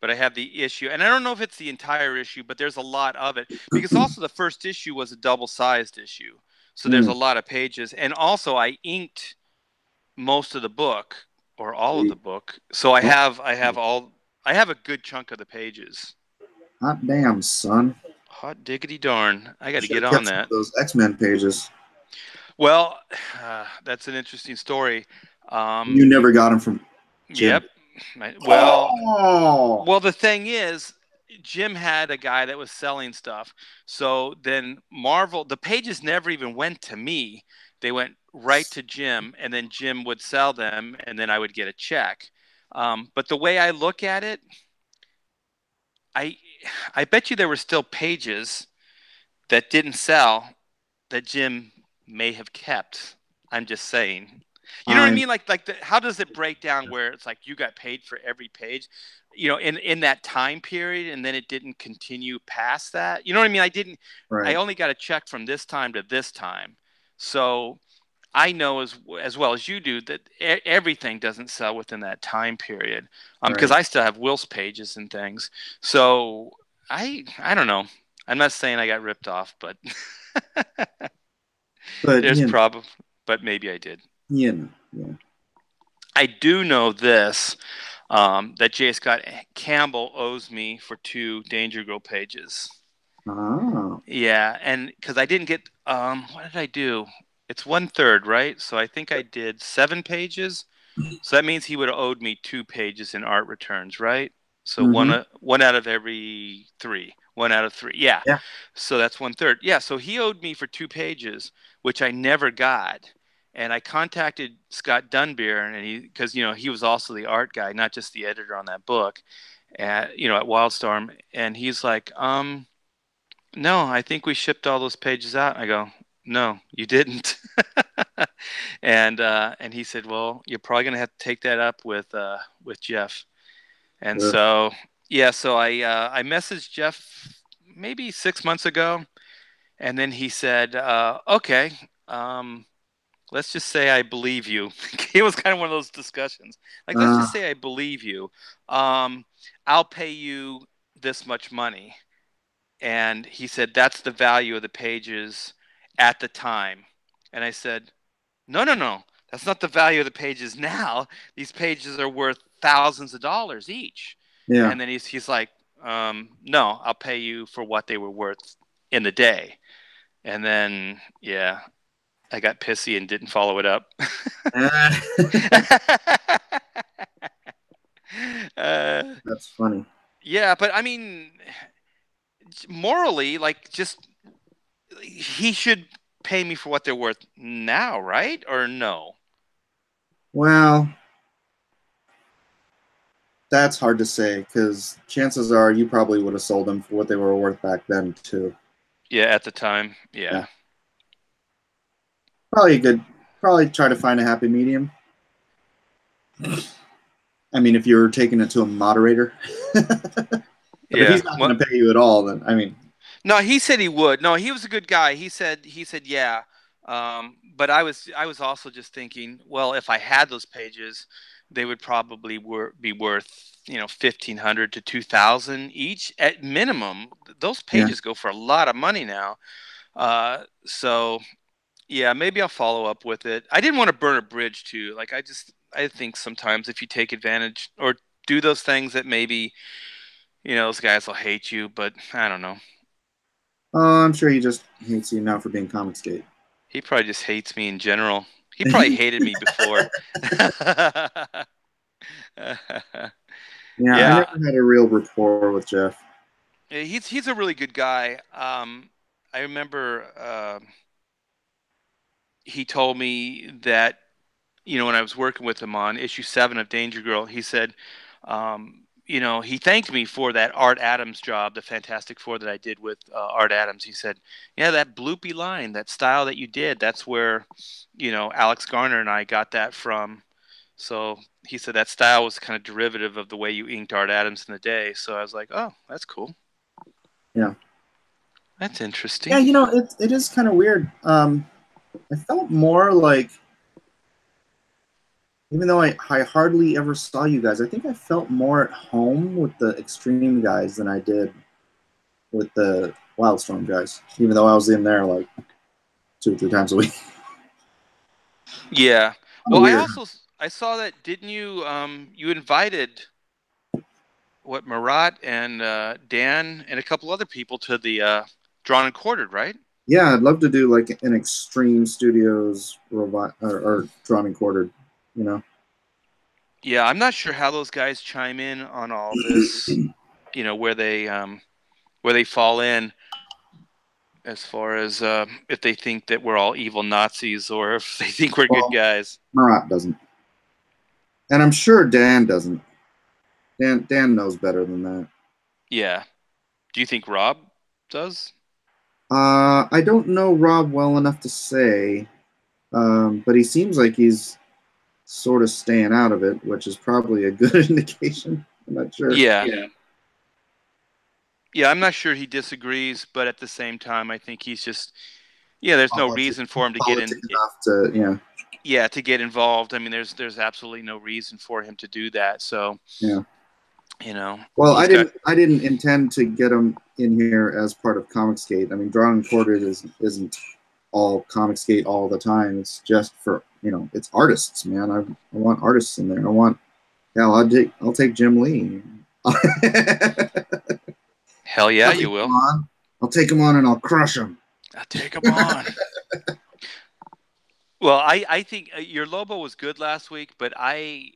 but I have the issue. And I don't know if it's the entire issue, but there's a lot of it. Because also the first issue was a double-sized issue. So there's a lot of pages. And also I inked most of the book, or all of the book. So I have a good chunk of the pages. Hot damn, son. Hot diggity darn. I got to get on that. Those X-Men pages. Well, that's an interesting story. You never got them from Jim. Yep. Well, the thing is, Jim had a guy that was selling stuff. So then Marvel, the pages never even went to me. They went right to Jim, and then Jim would sell them, and then I would get a check. But the way I look at it, I bet you there were still pages that didn't sell that Jim may have kept. I'm just saying. You know what I mean? How does it break down where it's like you got paid for every page, in that time period, and then it didn't continue past that? You know what I mean? I only got a check from this time to this time. So I know as well as you do that everything doesn't sell within that time period. Because I still have Will's pages and things. So I don't know. I'm not saying I got ripped off, but there's probably, but maybe I did. Yeah. I do know this, that J. Scott Campbell owes me for 2 Danger Girl pages. Oh. Yeah, and because I didn't get, what did I do? It's 1/3, right? So I think I did 7 pages. So that means he would have owed me 2 pages in art returns, right? So one out of every 3. 1 out of 3. Yeah. So that's 1/3. Yeah. So he owed me for 2 pages, which I never got. And I contacted Scott Dunbier, and because he was also the art guy, not just the editor on that book, at Wildstorm. And he's like, no, I think we shipped all those pages out. I go, no, you didn't. And he said, well, you're probably gonna have to take that up with Jeff. And so I messaged Jeff maybe 6 months ago, and then he said, okay, let's just say I believe you. It was kind of one of those discussions. Like, let's just say I believe you. I'll pay you this much money. And he said, that's the value of the pages at the time. And I said, no. That's not the value of the pages now. These pages are worth thousands of dollars each. Yeah. And then he's like, no, I'll pay you for what they were worth in the day. And then, I got pissy and didn't follow it up. That's funny. Yeah, but I mean, morally, he should pay me for what they're worth now, right? Or no? Well, that's hard to say, because chances are you probably would have sold them for what they were worth back then too. Yeah, at the time. Yeah. Probably try to find a happy medium. I mean, if you're taking it to a moderator. If he's not going to pay you at all, then I mean. No, he said he would. No, he was a good guy. He said yeah. But I was also just thinking, well, if I had those pages, they would probably be worth $1,500 to $2,000 each at minimum. Those pages go for a lot of money now. So yeah, maybe I'll follow up with it. I didn't want to burn a bridge too. Like I think sometimes if you take advantage or do those things that maybe those guys will hate you, but I don't know. Oh, I'm sure he just hates you now for being Comicsgate. He probably just hates me in general. He probably hated me before. Yeah, I Yeah, never had a real rapport with Jeff. he's a really good guy. I remember he told me that, you know, when I was working with him on issue 7 of Danger Girl, he said, you know, he thanked me for that Art Adams job, the Fantastic Four that I did with Art Adams. He said, yeah, that bloopy line, that style that you did, that's where, you know, Alex Garner and I got that from. So he said that style was kind of derivative of the way you inked Art Adams in the day. So I was like, oh, that's cool. Yeah. That's interesting. Yeah, you know, it is kind of weird. I felt more like, even though I hardly ever saw you guys, I think I felt more at home with the Extreme guys than I did with the Wildstorm guys, even though I was in there like 2 or 3 times a week. Yeah. Oh, Well, weird. I saw that, didn't you you invited what, Marat and Dan and a couple other people to the Drawn and Quartered, right? Yeah, I'd love to do like an Extreme Studios or Drawn and Quartered, you know. Yeah, I'm not sure how those guys chime in on all this, you know, where they fall in as far as if they think that we're all evil Nazis or if they think we're good guys. Marat doesn't. And I'm sure Dan doesn't. Dan knows better than that. Yeah. Do you think Rob does? I don't know Rob well enough to say, but he seems like he's sort of staying out of it, which is probably a good indication. I'm not sure. Yeah. Yeah, I'm not sure he disagrees, but at the same time, I think he's just, yeah, there's no reason for him to get in. Enough to, yeah. Yeah, to get involved. I mean, there's absolutely no reason for him to do that. So, yeah, you know. Well, I didn't intend to get him in here as part of Comicsgate. I mean, Drawn and Quartered isn't all Comicsgate all the time. It's just for, you know, it's artists, man. I want artists in there. I'll take Jim Lee. Hell yeah, you will. I'll take him on and I'll crush him. I'll take him on. Well, I think your Lobo was good last week, but I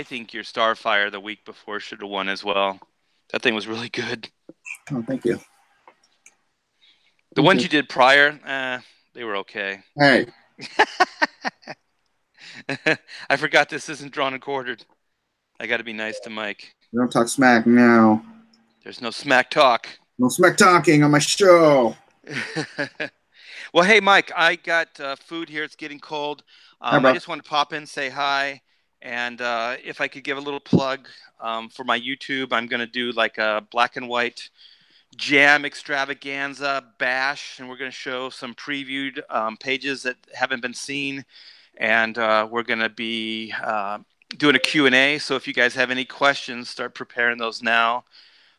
think your Starfire the week before should have won as well. That thing was really good. Oh, thank you. The ones you did prior, they were okay. Hey. I forgot this isn't Drawn and Quartered. I got to be nice to Mike. We don't talk smack now. There's no smack talk. No smack talking on my show. Well, hey, Mike, I got food here. It's getting cold. I just want to pop in, say hi. And if I could give a little plug for my YouTube, I'm going to do like a black and white jam extravaganza bash. And we're going to show some previewed pages that haven't been seen. And we're going to be doing a Q&A. So if you guys have any questions, start preparing those now.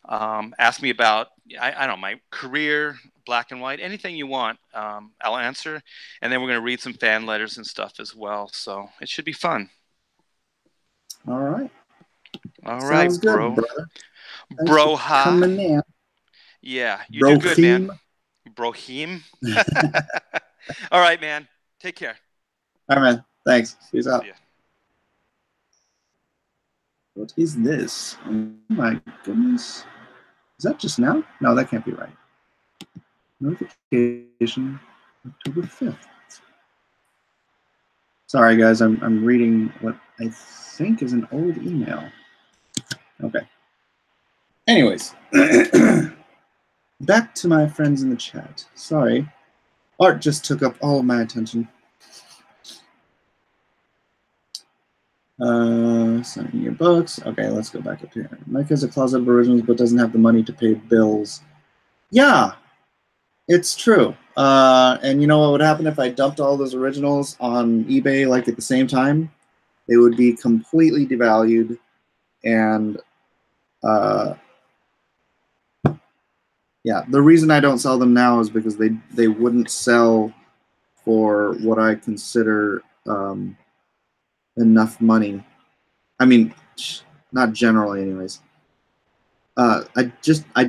Ask me about, I don't know, my career, black and white, anything you want, I'll answer. And then we're going to read some fan letters and stuff as well. So it should be fun. All right. All right, bro. Bro, ha. Coming in. Yeah, you do good, man. Brohim. All right, man. Take care. All right, man. Thanks. Peace out. See ya. What is this? Oh my goodness. Is that just now? No, that can't be right. Notification October 5th. Sorry, guys. I'm reading what I think is an old email. Okay. Anyways. Back to my friends in the chat. Sorry. Art just took up all of my attention. Signing your books. Okay, let's go back up here. Mike has a closet of originals but doesn't have the money to pay bills. Yeah, it's true. And you know what would happen if I dumped all those originals on eBay like at the same time? They would be completely devalued, and yeah, the reason I don't sell them now is because they wouldn't sell for what I consider enough money. I mean, not generally, anyways. I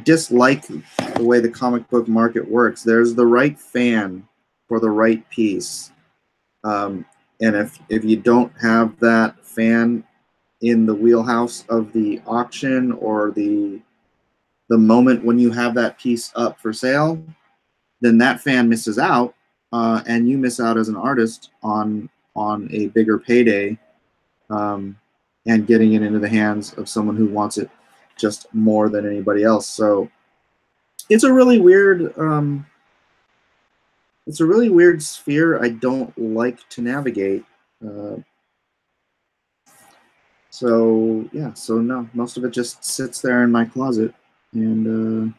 dislike the way the comic book market works. There's the right fan for the right piece, and if you don't have that fan in the wheelhouse of the auction or the moment when you have that piece up for sale, then that fan misses out, and you miss out as an artist on a bigger payday, and getting it into the hands of someone who wants it just more than anybody else. So it's a really weird sphere I don't like to navigate. So yeah, so no, most of it just sits there in my closet, and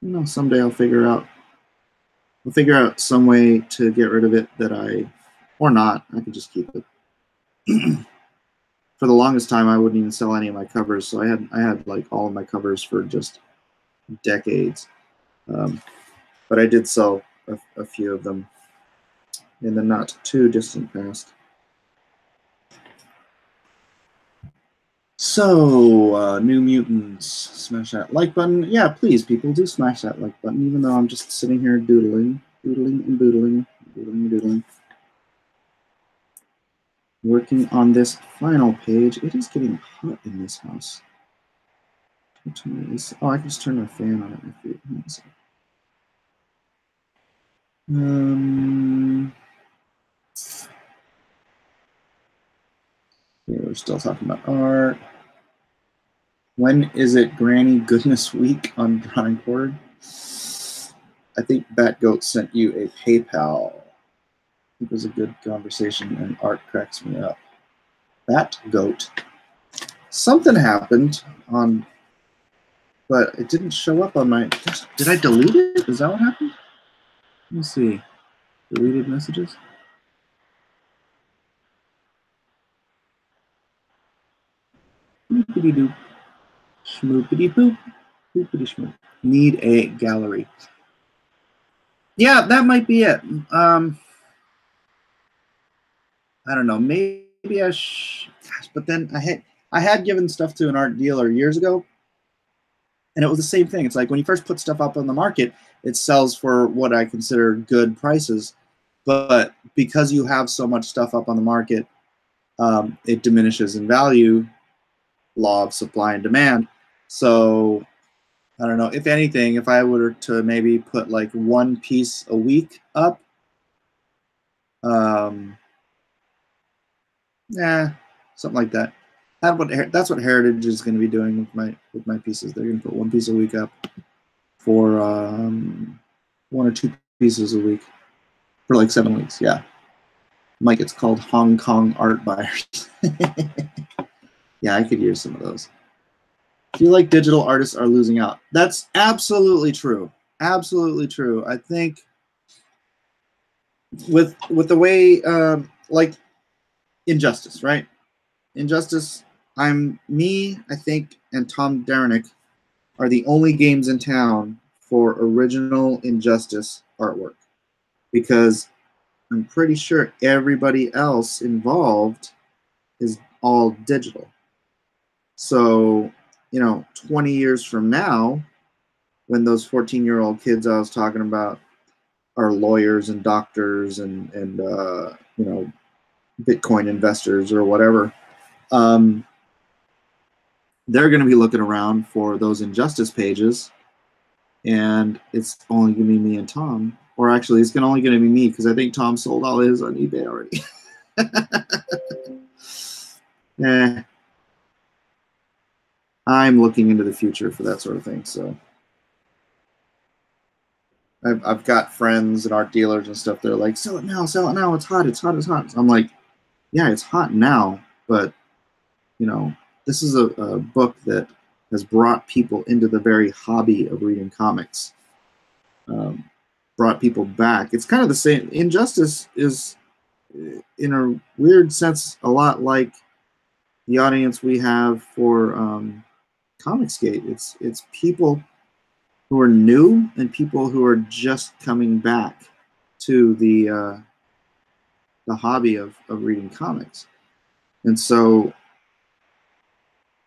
you know, someday I'll figure out some way to get rid of it or not. I could just keep it. For the longest time, I wouldn't even sell any of my covers, so I had like all of my covers for just decades. But I did sell a few of them in the not too distant past. So, New Mutants, smash that like button. Yeah, please, people, do smash that like button, even though I'm just sitting here doodling and doodling. Working on this final page. It is getting hot in this house. Oh, I can just turn my fan on at my feet. Yeah, we're still talking about art. When is it Granny Goodness Week on Drawing Board? I think Batgoat sent you a PayPal. It was a good conversation, and art cracks me up. Batgoat. Something happened but it didn't show up on my. Did I delete it? Is that what happened? Let me see. Deleted messages. Boopity doop. Schmoopity boop. Boopity schmoop. Need a gallery. Yeah, that might be it. I don't know. Maybe gosh, but then I had given stuff to an art dealer years ago, and it was the same thing. It's like when you first put stuff up on the market, it sells for what I consider good prices, but because you have so much stuff up on the market, it diminishes in value. Law of supply and demand. So I don't know. If anything, if I were to maybe put like one piece a week up, something like that. That's what Heritage is going to be doing with my pieces. They're going to put one piece a week up for 1 or 2 pieces a week for like 7 weeks. Yeah, Mike, it's called Hong Kong art buyers. Yeah, I could use some of those. I feel like digital artists are losing out. That's absolutely true. Absolutely true. I think with the way like Injustice, right? Injustice, I think, and Tom Derenick are the only games in town for original Injustice artwork, because I'm pretty sure everybody else involved is all digital. So, 20 years from now, when those 14-year-old kids I was talking about are lawyers and doctors and Bitcoin investors or whatever, they're going to be looking around for those Injustice pages, and it's only going to be me and Tom. Or actually, it's only going to be me, because I think Tom sold all his on eBay already. I'm looking into the future for that sort of thing. So I've got friends and art dealers and stuff. They're like, sell it now, it's hot, it's hot, it's hot. I'm like, yeah, it's hot now, but this is a book that has brought people into the very hobby of reading comics. Brought people back. It's kind of the same. Injustice is, in a weird sense, a lot like the audience we have for Comicsgate. It's people who are new and people who are just coming back to the hobby of reading comics. And so,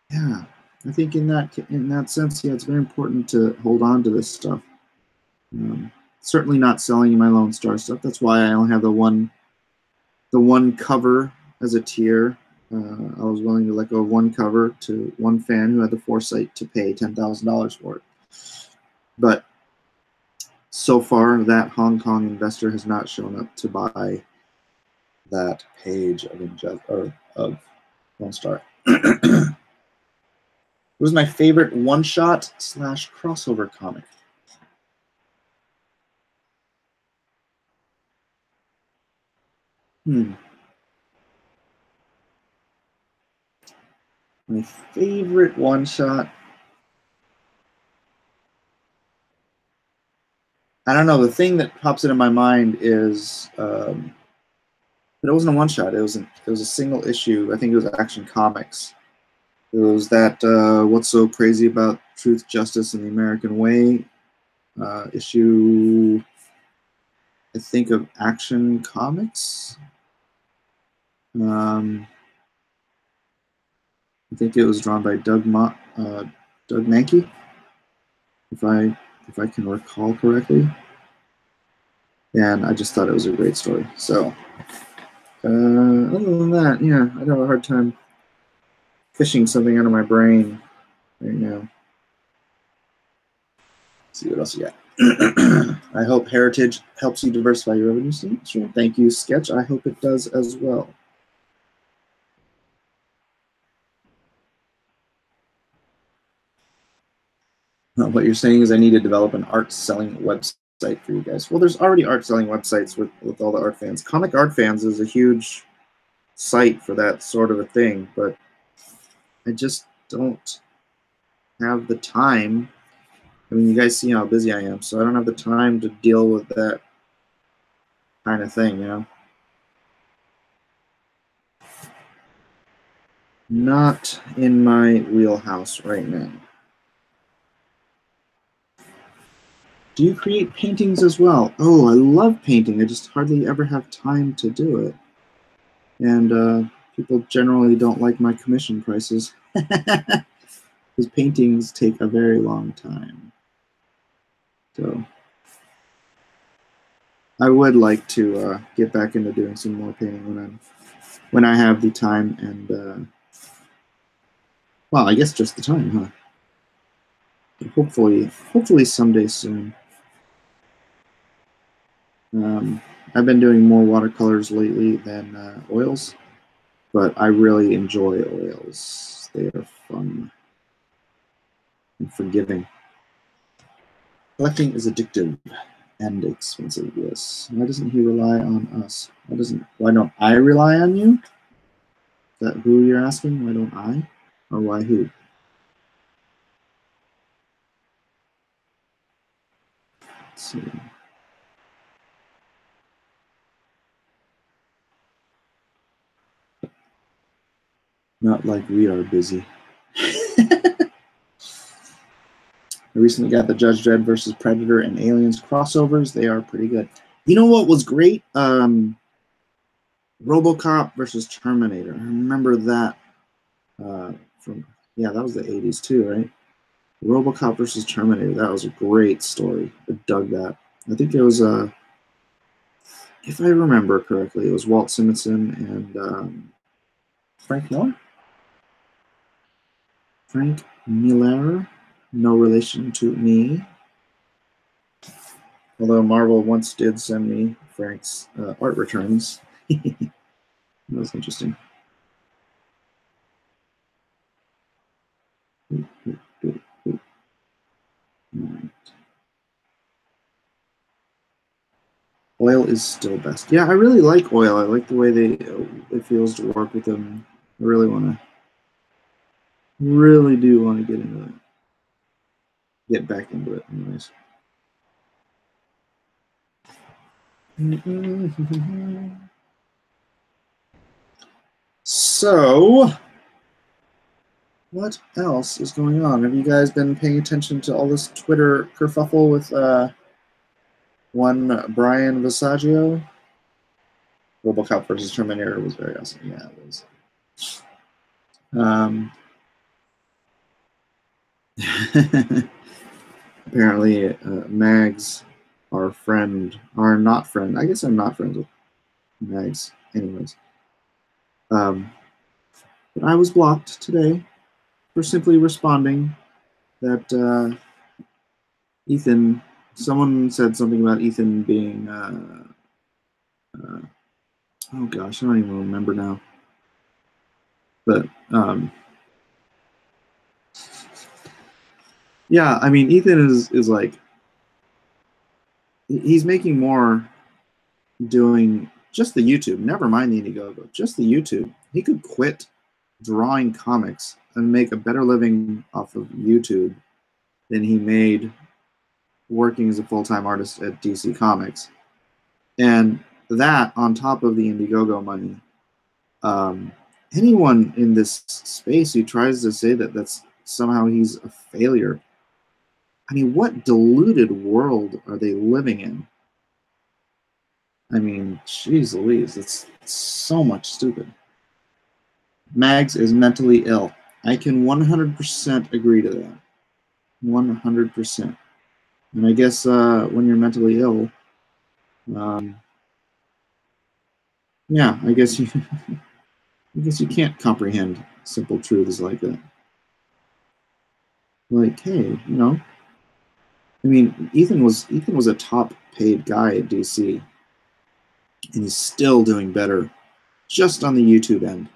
yeah, I think in that sense, yeah, it's very important to hold on to this stuff. Certainly not selling my LONESTAR stuff. That's why I only have the one cover as a tier. I was willing to let go of one cover to one fan who had the foresight to pay $10,000 for it. But so far, that Hong Kong investor has not shown up to buy that page of Lone Star. It was my favorite one-shot / crossover comic. My favorite one-shot. I don't know. The thing that pops into my mind is, but it wasn't a one-shot. It was a single issue. I think it was Action Comics. It was that What's So Crazy About Truth, Justice, and the American Way issue. I think of Action Comics. I think it was drawn by Doug Mankey, if I can recall correctly. And I just thought it was a great story. So, other than that, yeah, I'd have a hard time fishing something out of my brain right now. Let's see what else you got. I hope Heritage helps you diversify your revenue stream. Thank you, Sketch. I hope it does as well. What you're saying is I need to develop an art selling website for you guys. Well, there's already art selling websites with all the art fans. Comic Art Fans is a huge site for that sort of a thing, but I just don't have the time. I mean, you guys see how busy I am, so I don't have the time to deal with that kind of thing, you know? Not in my wheelhouse right now. Do you create paintings as well? Oh, I love painting. I just hardly ever have time to do it. And people generally don't like my commission prices because paintings take a very long time. So I would like to get back into doing some more painting when I have the time and well, I guess just the time, huh? But hopefully someday soon. I've been doing more watercolors lately than oils, but I really enjoy oils. They are fun and forgiving. Collecting is addictive and expensive, yes. Why doesn't he rely on us? Why don't I rely on you? Is that who you're asking? Why don't I? Or why who? Let's see. Not like we are busy. I recently got the Judge Dredd versus Predator and Aliens crossovers. They are pretty good. You know what was great? RoboCop versus Terminator. I remember that that was the 80s too, right? RoboCop versus Terminator. That was a great story. I dug that. I think it was if I remember correctly, it was Walt Simonson and Frank Miller. Frank Miller, no relation to me. Although Marvel once did send me Frank's art returns. That was interesting. Right. Oil is still best. Yeah, I really like oil. I like the way it feels to work with them. I really do want to get into it. Get back into it, anyways. So, what else is going on? Have you guys been paying attention to all this Twitter kerfuffle with one Brian Visaggio? RoboCop versus Terminator was very awesome. Yeah, it was. Apparently, Mags, our not friend. I guess I'm not friends with Mags, anyways. But I was blocked today for simply responding that Ethan, someone said something about Ethan being, oh gosh, I don't even remember now. But yeah, I mean, Ethan is like, he's making more doing just the YouTube, never mind the Indiegogo, just the YouTube. He could quit drawing comics and make a better living off of YouTube than he made working as a full-time artist at DC Comics. And that, on top of the Indiegogo money, anyone in this space who tries to say that that's somehow he's a failure, I mean, what deluded world are they living in? I mean, jeez Louise, it's so much stupid. Mags is mentally ill. I can 100% agree to that. 100%. And I guess when you're mentally ill, yeah, I guess you can't comprehend simple truths like that. Like, hey, you know, I mean, Ethan was a top paid guy at DC, and he's still doing better just on the YouTube end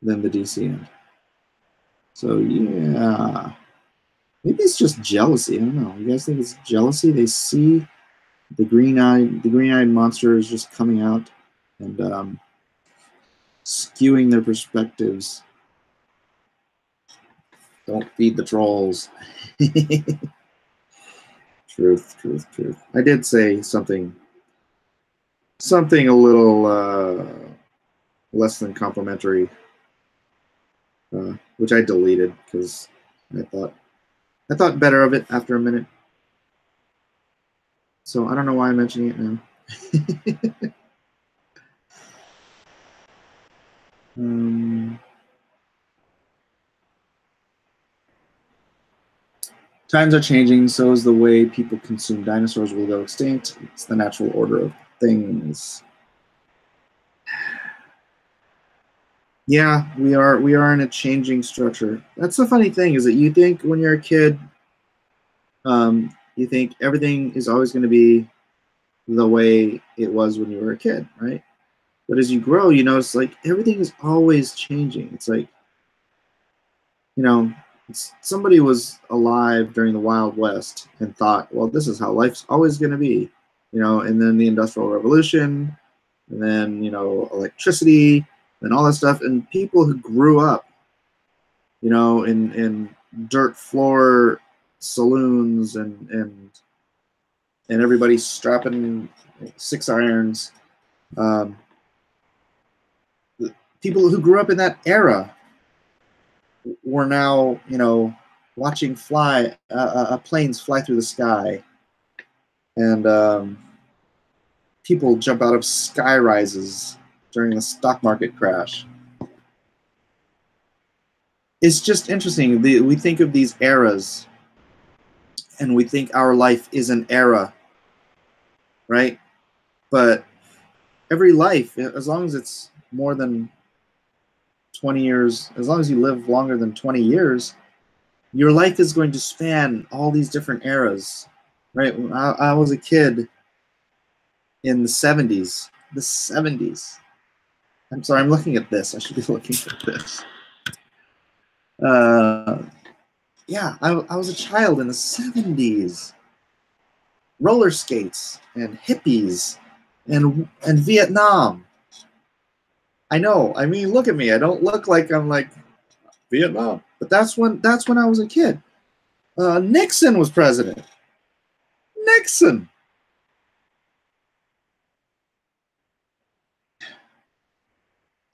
than the DC end. So yeah, maybe it's just jealousy. I don't know. You guys think it's jealousy? They see the green-eyed monster is just coming out and skewing their perspectives. Don't feed the trolls. Truth. I did say something a little less than complimentary, which I deleted because I thought better of it after a minute. So I don't know why I'm mentioning it now. Times are changing, so is the way people consume. Dinosaurs will go extinct. It's the natural order of things. Yeah, we are in a changing structure. That's the funny thing, is that you think when you're a kid, you think everything is always going to be the way it was when you were a kid, right? But as you grow, you notice like everything is always changing. It's like, you know, somebody was alive during the Wild West and thought, well, this is how life's always going to be, you know, and then the Industrial Revolution, and then, you know, electricity, and all that stuff. And people who grew up, you know, in dirt floor saloons and everybody strapping 6 irons, people who grew up in that era were now, you know, watching planes fly through the sky, and people jump out of sky rises during the stock market crash. It's just interesting. We think of these eras, and we think our life is an era, right? But every life, as long as it's more than 20 years, as long as you live longer than 20 years, your life is going to span all these different eras, right? When I was a kid in the 70s. The 70s. I'm sorry, I'm looking at this. I should be looking at this. Yeah, I was a child in the 70s. Roller skates and hippies and Vietnam. I know. I mean, look at me. I don't look like I'm like Vietnam, but that's when I was a kid. Nixon was president. Nixon.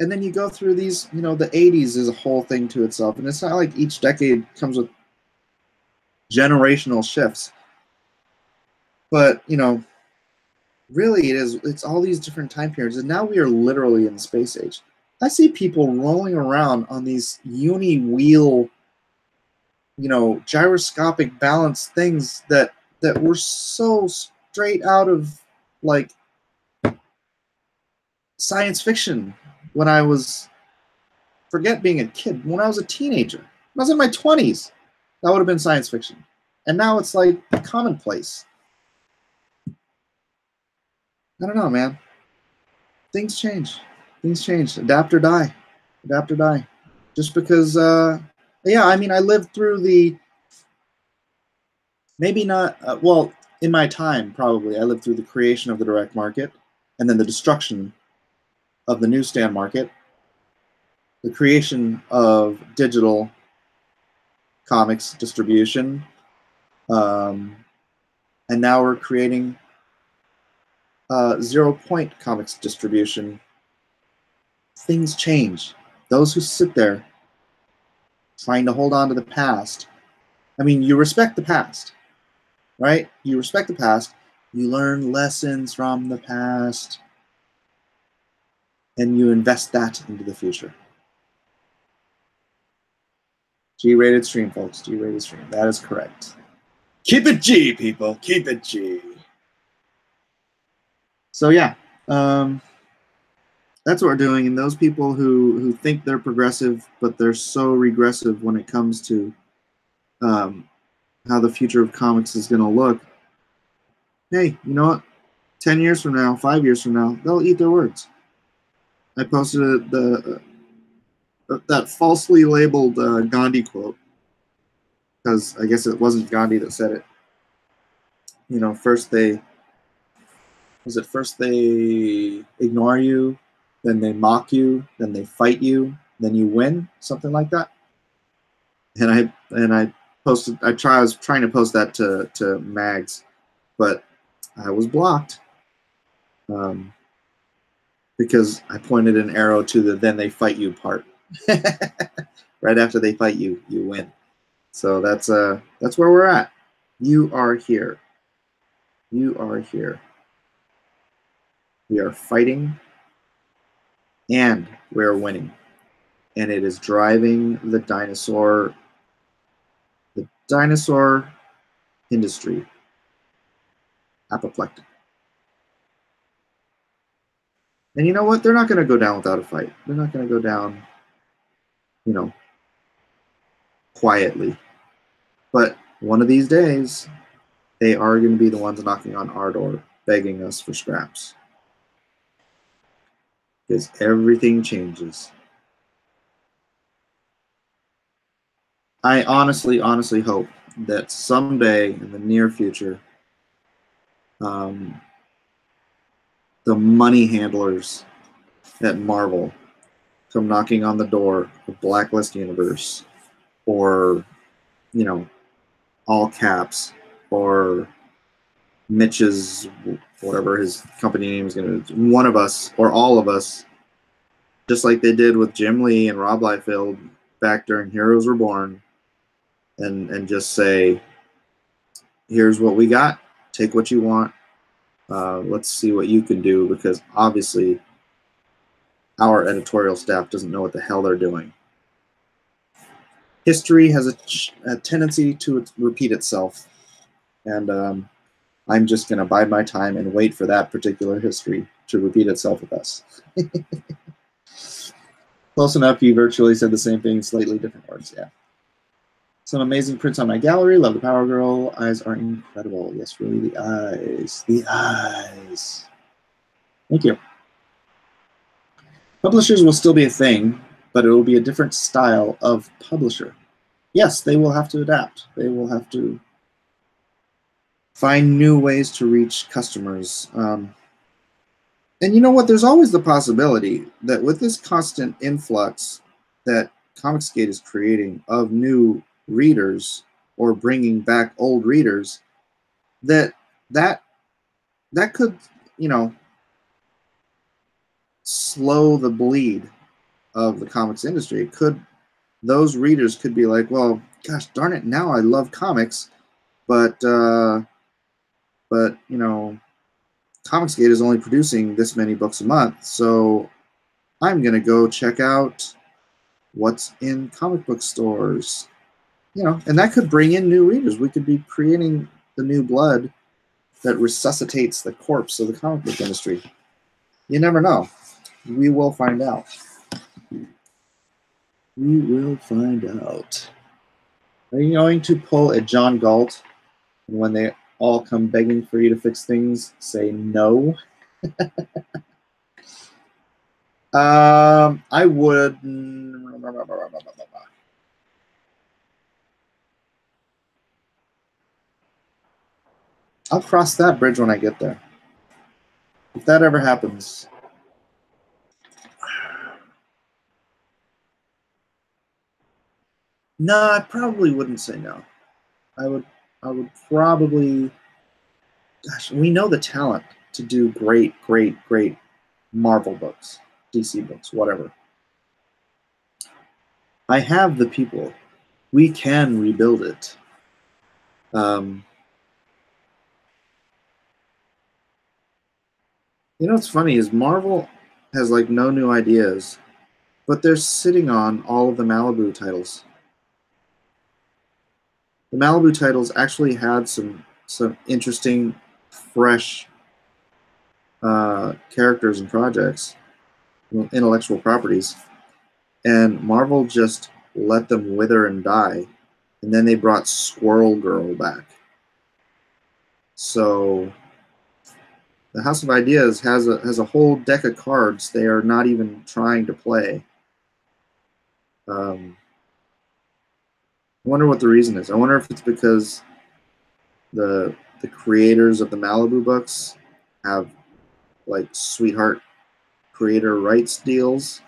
And then you go through these, you know, the 80s is a whole thing to itself. And it's not like each decade comes with generational shifts. But, you know, really it's all these different time periods. And now we are literally in the space age. I see people rolling around on these uni-wheel, you know, gyroscopic balance things that were so straight out of, like, science fiction when I was forget being a kid. When I was a teenager, when I was in my 20s, that would have been science fiction. And now it's like commonplace. I don't know, man. Things change. Things change. Adapt or die. Adapt or die. Just because, yeah, I mean, I lived through the, maybe not, well, in my time, probably, I lived through the creation of the direct market and then the destruction of the newsstand market, the creation of digital comics distribution, and now we're creating 0-point comics distribution. Things change. Those who sit there trying to hold on to the past, I mean, you respect the past, right? You respect the past. You learn lessons from the past, and you invest that into the future. G-rated stream, folks. G-rated stream. That is correct. Keep it G, people. Keep it G. So yeah, that's what we're doing. And those people who think they're progressive, but they're so regressive when it comes to how the future of comics is going to look. Hey, you know what? 10 years from now, 5 years from now, they'll eat their words. I posted that falsely labeled Gandhi quote, because I guess it wasn't Gandhi that said it. You know, first they ignore you, then they mock you, then they fight you, then you win, something like that. And I posted, I was trying to post that to Mags, but I was blocked because I pointed an arrow to the "then they fight you" part. Right after they fight you, you win. So that's where we're at. You are here. You are here. We are fighting, and we're winning. And it is driving the dinosaur industry apoplectic. And you know what? They're not going to go down without a fight. They're not going to go down, you know, quietly. But one of these days, they are going to be the ones knocking on our door, begging us for scraps. Because everything changes. I honestly hope that someday in the near future, the money handlers at Marvel come knocking on the door of Blacklist Universe, or, you know, All Caps, or Mitch's, whatever his company name is going to be, one of us or all of us, just like they did with Jim Lee and Rob Liefeld back during Heroes Reborn, and just say, here's what we got, take what you want, let's see what you can do, because obviously our editorial staff doesn't know what the hell they're doing. History has a tendency to repeat itself, and I'm just going to bide my time and wait for that particular history to repeat itself with us. Close enough, you virtually said the same thing, slightly different words, yeah. Some amazing prints on my gallery. Love the Power Girl. Eyes are incredible. Yes, really, the eyes. The eyes. Thank you. Publishers will still be a thing, but it will be a different style of publisher. Yes, they will have to adapt. They will have to find new ways to reach customers. And you know what? There's always the possibility that with this constant influx that Comicsgate is creating of new readers, or bringing back old readers, that could, you know, slow the bleed of the comics industry. Those readers could be like, well, gosh darn it, now I love comics, but you know, Comicsgate is only producing this many books a month, so I'm gonna go check out what's in comic book stores. You know, and that could bring in new readers. We could be creating the new blood that resuscitates the corpse of the comic book industry. You never know. We will find out. We will find out. Are you going to pull a John Galt, and when they all come begging for you to fix things, say no? I would. I'll cross that bridge when I get there. If that ever happens. No, I probably wouldn't say no. I would probably. Gosh, we know the talent to do great Marvel books, DC books, whatever. I have the people. We can rebuild it. You know what's funny is Marvel has like no new ideas, but they're sitting on all of the Malibu titles. The Malibu titles actually had some interesting, fresh characters and projects, intellectual properties, and Marvel just let them wither and die, and then they brought Squirrel Girl back. So the House of Ideas has a whole deck of cards they are not even trying to play. I wonder what the reason is. I wonder if it's because the creators of the Malibu books have like sweetheart creator rights deals.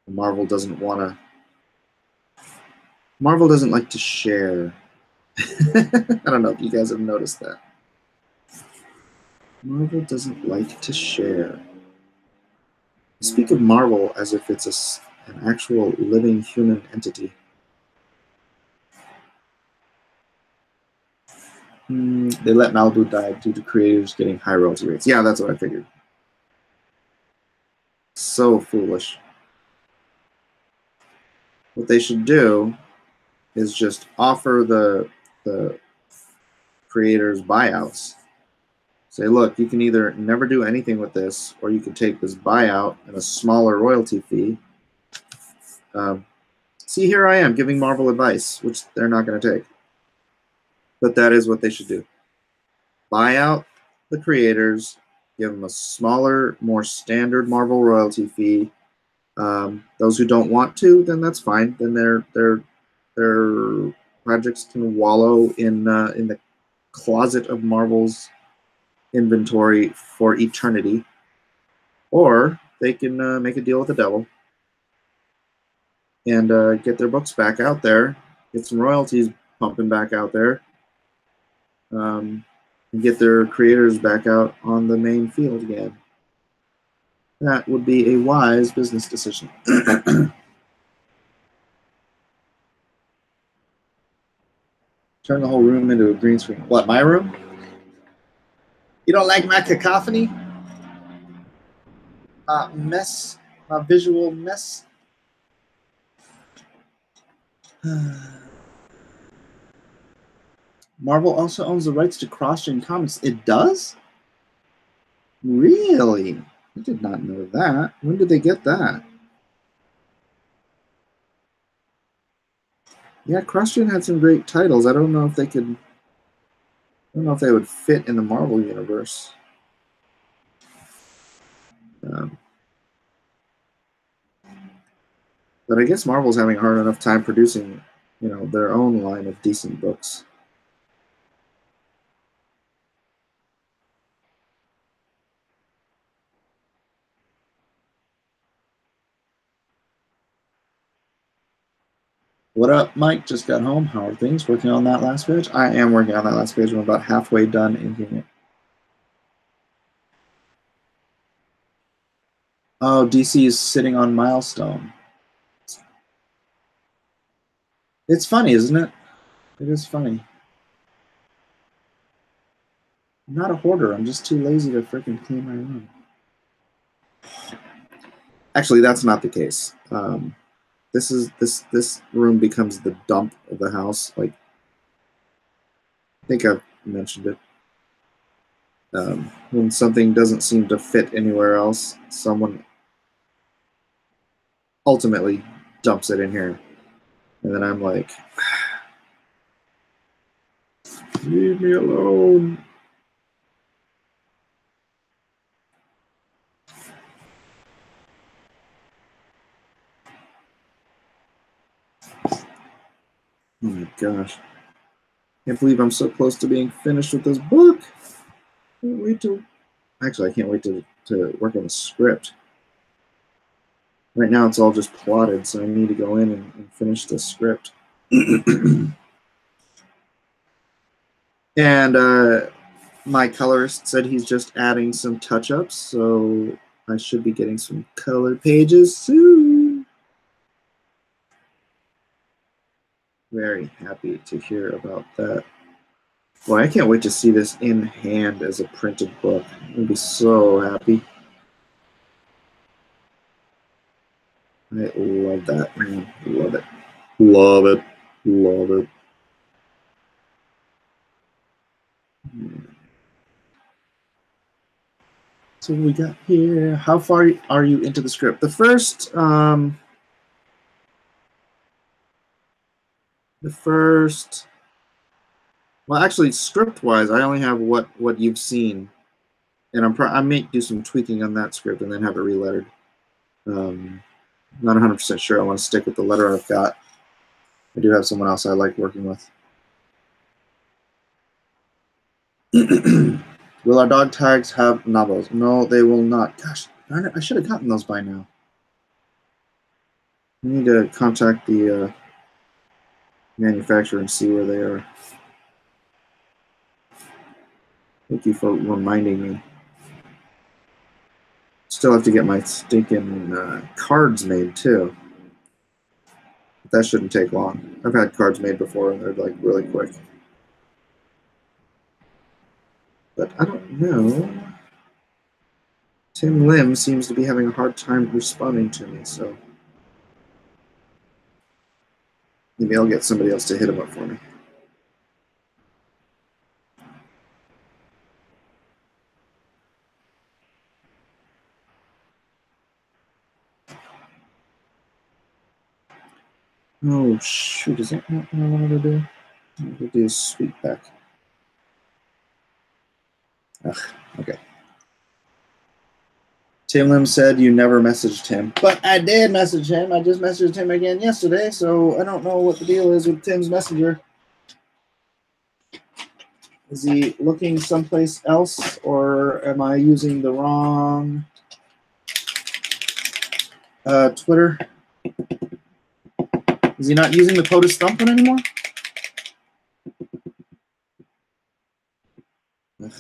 Marvel doesn't want to. Marvel doesn't like to share. I don't know if you guys have noticed that. Marvel doesn't like to share. I speak of Marvel as if it's an actual living human entity. They let Malibu die due to creators getting high royalty rates. Yeah, that's what I figured. So foolish. What they should do is just offer the creators buyouts. Say, look, you can either never do anything with this, or you can take this buyout and a smaller royalty fee. See, here I am giving Marvel advice, which they're not going to take. But that is what they should do. Buy out the creators, give them a smaller, more standard Marvel royalty fee. Those who don't want to, then that's fine. Then their projects can wallow in the closet of Marvel's inventory for eternity, or they can make a deal with the devil and get their books back out there, get some royalties pumping back out there, and get their creators back out on the main field again. That would be a wise business decision. Turn the whole room into a green screen. What, my room? You don't like my cacophony? Mess? My visual mess? Marvel also owns the rights to cross-gen comics. It does? Really? I did not know that. When did they get that? Yeah, cross-gen had some great titles. I don't know if they could. I don't know if they would fit in the Marvel universe. But I guess Marvel's having a hard enough time producing, their own line of decent books. What up, Mike? Just got home. How are things? Working on that last page? I am working on that last page. I'm about halfway done inking it. Oh, DC is sitting on Milestone. It's funny, isn't it? It is funny. I'm not a hoarder. I'm just too lazy to freaking clean my room. Actually, that's not the case. This room becomes the dump of the house. Like, I think I've mentioned it. When something doesn't seem to fit anywhere else, someone ultimately dumps it in here. And then I'm like, leave me alone. Oh my gosh. Can't believe I'm so close to being finished with this book. Can't wait to... Actually, I can't wait to work on the script. Right now it's all just plotted, so I need to go in and finish the script. And my colorist said he's just adding some touch-ups, so I should be getting some color pages soon. Very happy to hear about that. Boy, I can't wait to see this in hand as a printed book. I'll be so happy. I love that, man. Love it. Love it. Love it. So what we got here? How far are you into the script? The first, well, actually, script-wise, I only have what you've seen, and I may do some tweaking on that script and then have it relettered. Not 100% sure. I want to stick with the letter I've got. I do have someone else I like working with. Will our dog tags have novels? No, they will not. Gosh, darn it, I should have gotten those by now. I need to contact the manufacturer and see where they are. Thank you for reminding me. Still have to get my stinking cards made too. But that shouldn't take long. I've had cards made before and they're like really quick. But I don't know. Tim Lim seems to be having a hard time responding to me, so maybe I'll get somebody else to hit him up for me. Oh shoot, is that not what I wanted to do? I'm going to do sweep back. Ugh, okay. Tim Lim said you never messaged him, but I did message him. I just messaged him again yesterday, so I don't know what the deal is with Tim's messenger. Is he looking someplace else, or am I using the wrong Twitter? Is he not using the POTUS thumbprint anymore? Ugh.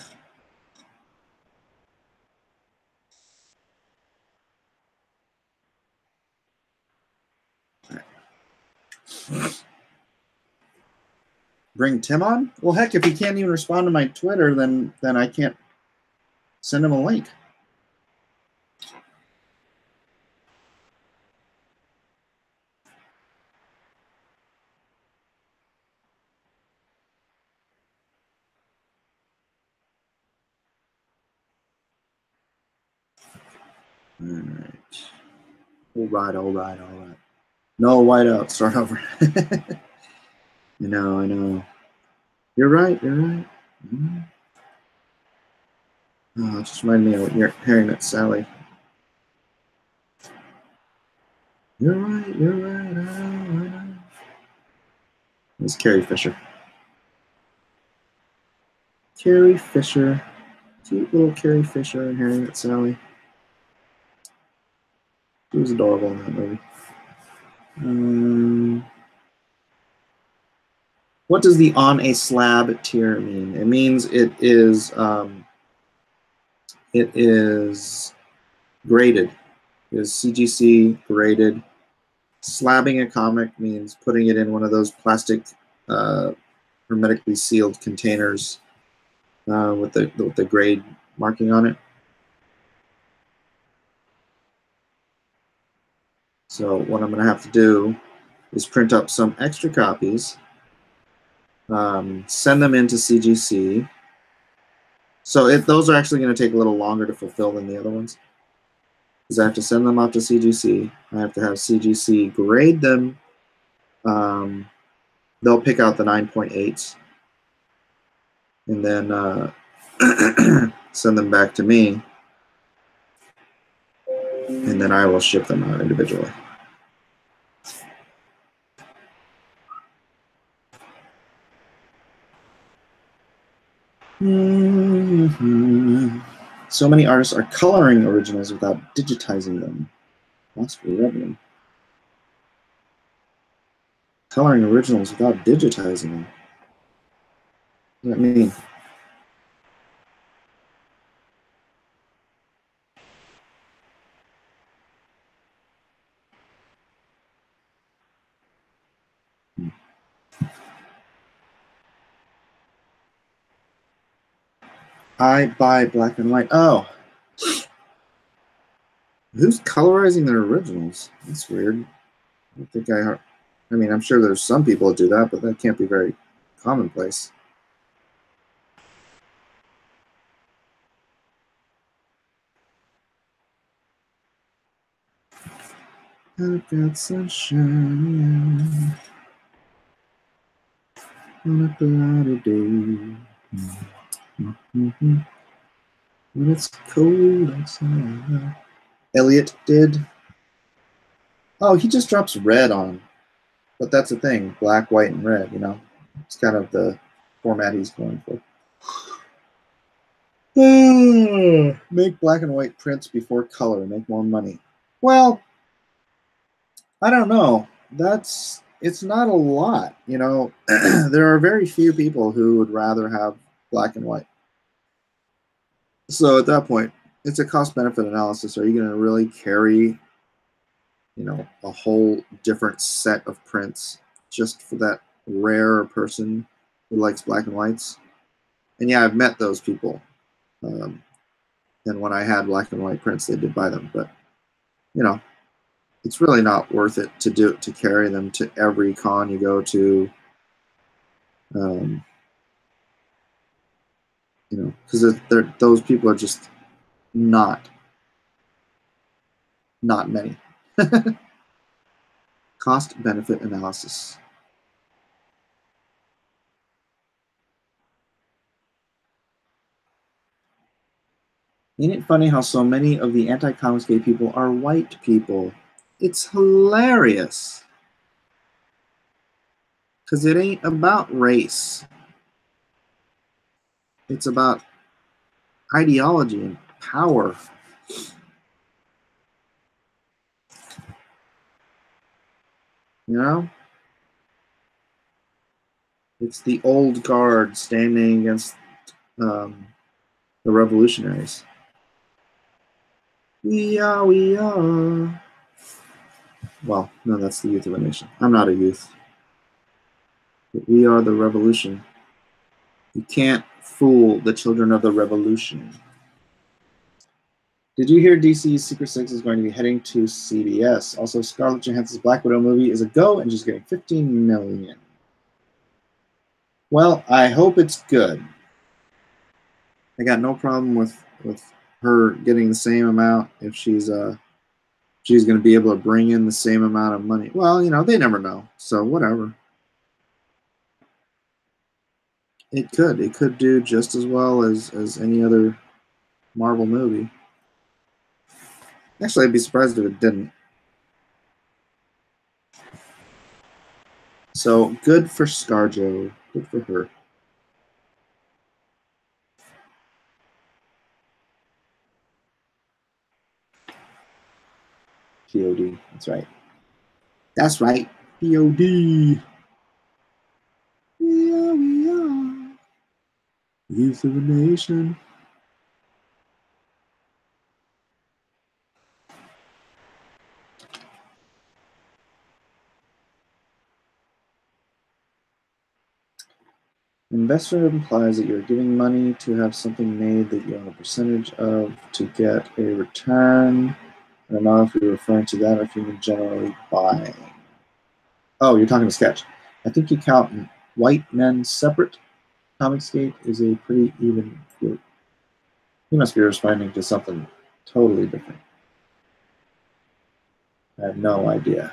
Bring Tim on? Well, heck, if he can't even respond to my Twitter, then I can't send him a link. All right. All right. No whiteout. Start over. I know. You're right. Mm-hmm. Oh, it just reminded me of your hearing that Sally. You're right. I know. It's Carrie Fisher. Carrie Fisher. Cute little Carrie Fisher and Harry Met Sally. She was adorable in that movie. What does the on a slab tier mean? It means it is graded. It is CGC graded. Slabbing a comic means putting it in one of those plastic hermetically sealed containers with the grade marking on it. So what I'm going to have to do is print up some extra copies, send them into CGC, So those are actually going to take a little longer to fulfill than the other ones. Because I have to send them off to CGC. I have to have CGC grade them. They'll pick out the 9.8s. And then send them back to me. And then I will ship them out individually. So many artists are coloring originals without digitizing them. Lost for revenue. Coloring originals without digitizing them. What does that mean? I buy black and white. Oh. Who's colorizing their originals? That's weird. I don't think I mean, I'm sure there's some people that do that, but that can't be very commonplace. I've got sunshine on a cloudy day. When it's cold outside. Elliot did. Oh, he just drops red on. But that's the thing. Black, white, and red, you know. It's kind of the format he's going for. Make black and white prints before color. Make more money. Well, I don't know. It's not a lot, you know. There are very few people who would rather have black and white. So at that point, it's a cost-benefit analysis. Are you going to really carry, you know, a whole different set of prints just for that rare person who likes black and whites? And yeah, I've met those people. And when I had black and white prints, they did buy them. But, you know, it's really not worth it to carry them to every con you go to. You know, because those people are just not many. Cost-benefit analysis. Ain't it funny how so many of the anti-comics gay people are white people? It's hilarious. Because it ain't about race. It's about ideology and power. You know? It's the old guard standing against the revolutionaries. We are. Well, no, that's the youth of a nation. I'm not a youth. But we are the revolution. You can't fool the children of the revolution. Did you hear DC's Secret Six is going to be heading to CBS? Also, Scarlett Johansson's Black Widow movie is a go and just getting $15 million. Well, I hope it's good. I got no problem with her getting the same amount if she's going to be able to bring in the same amount of money. Well, you know, they never know, so whatever. It could do just as well as any other Marvel movie. Actually, I'd be surprised if it didn't. So good for ScarJo. Good for her. POD. That's right. That's right. POD. We are. Youth of a nation. Investor implies that you're giving money to have something made that you own a percentage of to get a return. I don't know if you're referring to that or if you mean generally buying. Oh, you're talking to Sketch. I think you count white men separate. Comicsgate is a pretty even group. He must be responding to something totally different. I have no idea.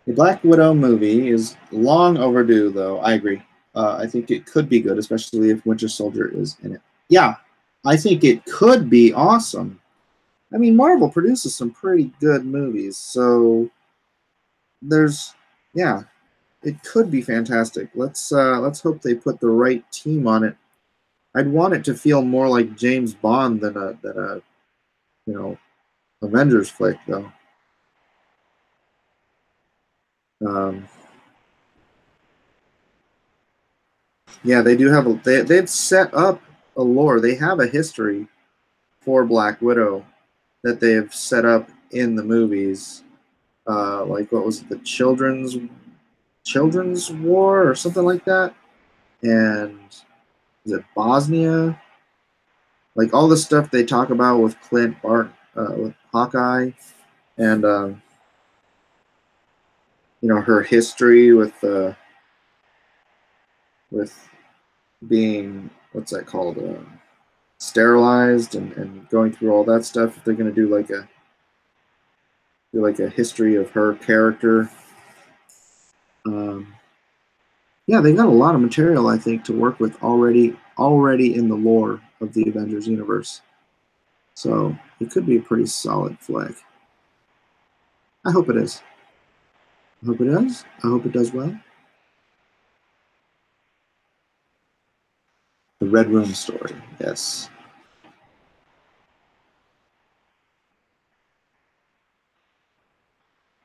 The Black Widow movie is long overdue, though. I agree. I think it could be good, especially if Winter Soldier is in it. Yeah, I think it could be awesome. I mean, Marvel produces some pretty good movies, so there's, yeah, it could be fantastic. Let's hope they put the right team on it. I'd want it to feel more like James Bond than a you know, Avengers flick, though. Yeah, they do have they've set up a lore. They have a history for Black Widow that they've set up in the movies. Like what was it, the children's war or something like that? And is it Bosnia? Like all the stuff they talk about with Clint Bart, with Hawkeye, and her history with being, what's that called, sterilized and going through all that stuff. If they're going to do like a history of her character, yeah, they got a lot of material, I think, to work with already in the lore of the Avengers universe. So it could be a pretty solid flag. I hope it is. I hope it does. I hope it does well. The Red Room story, yes.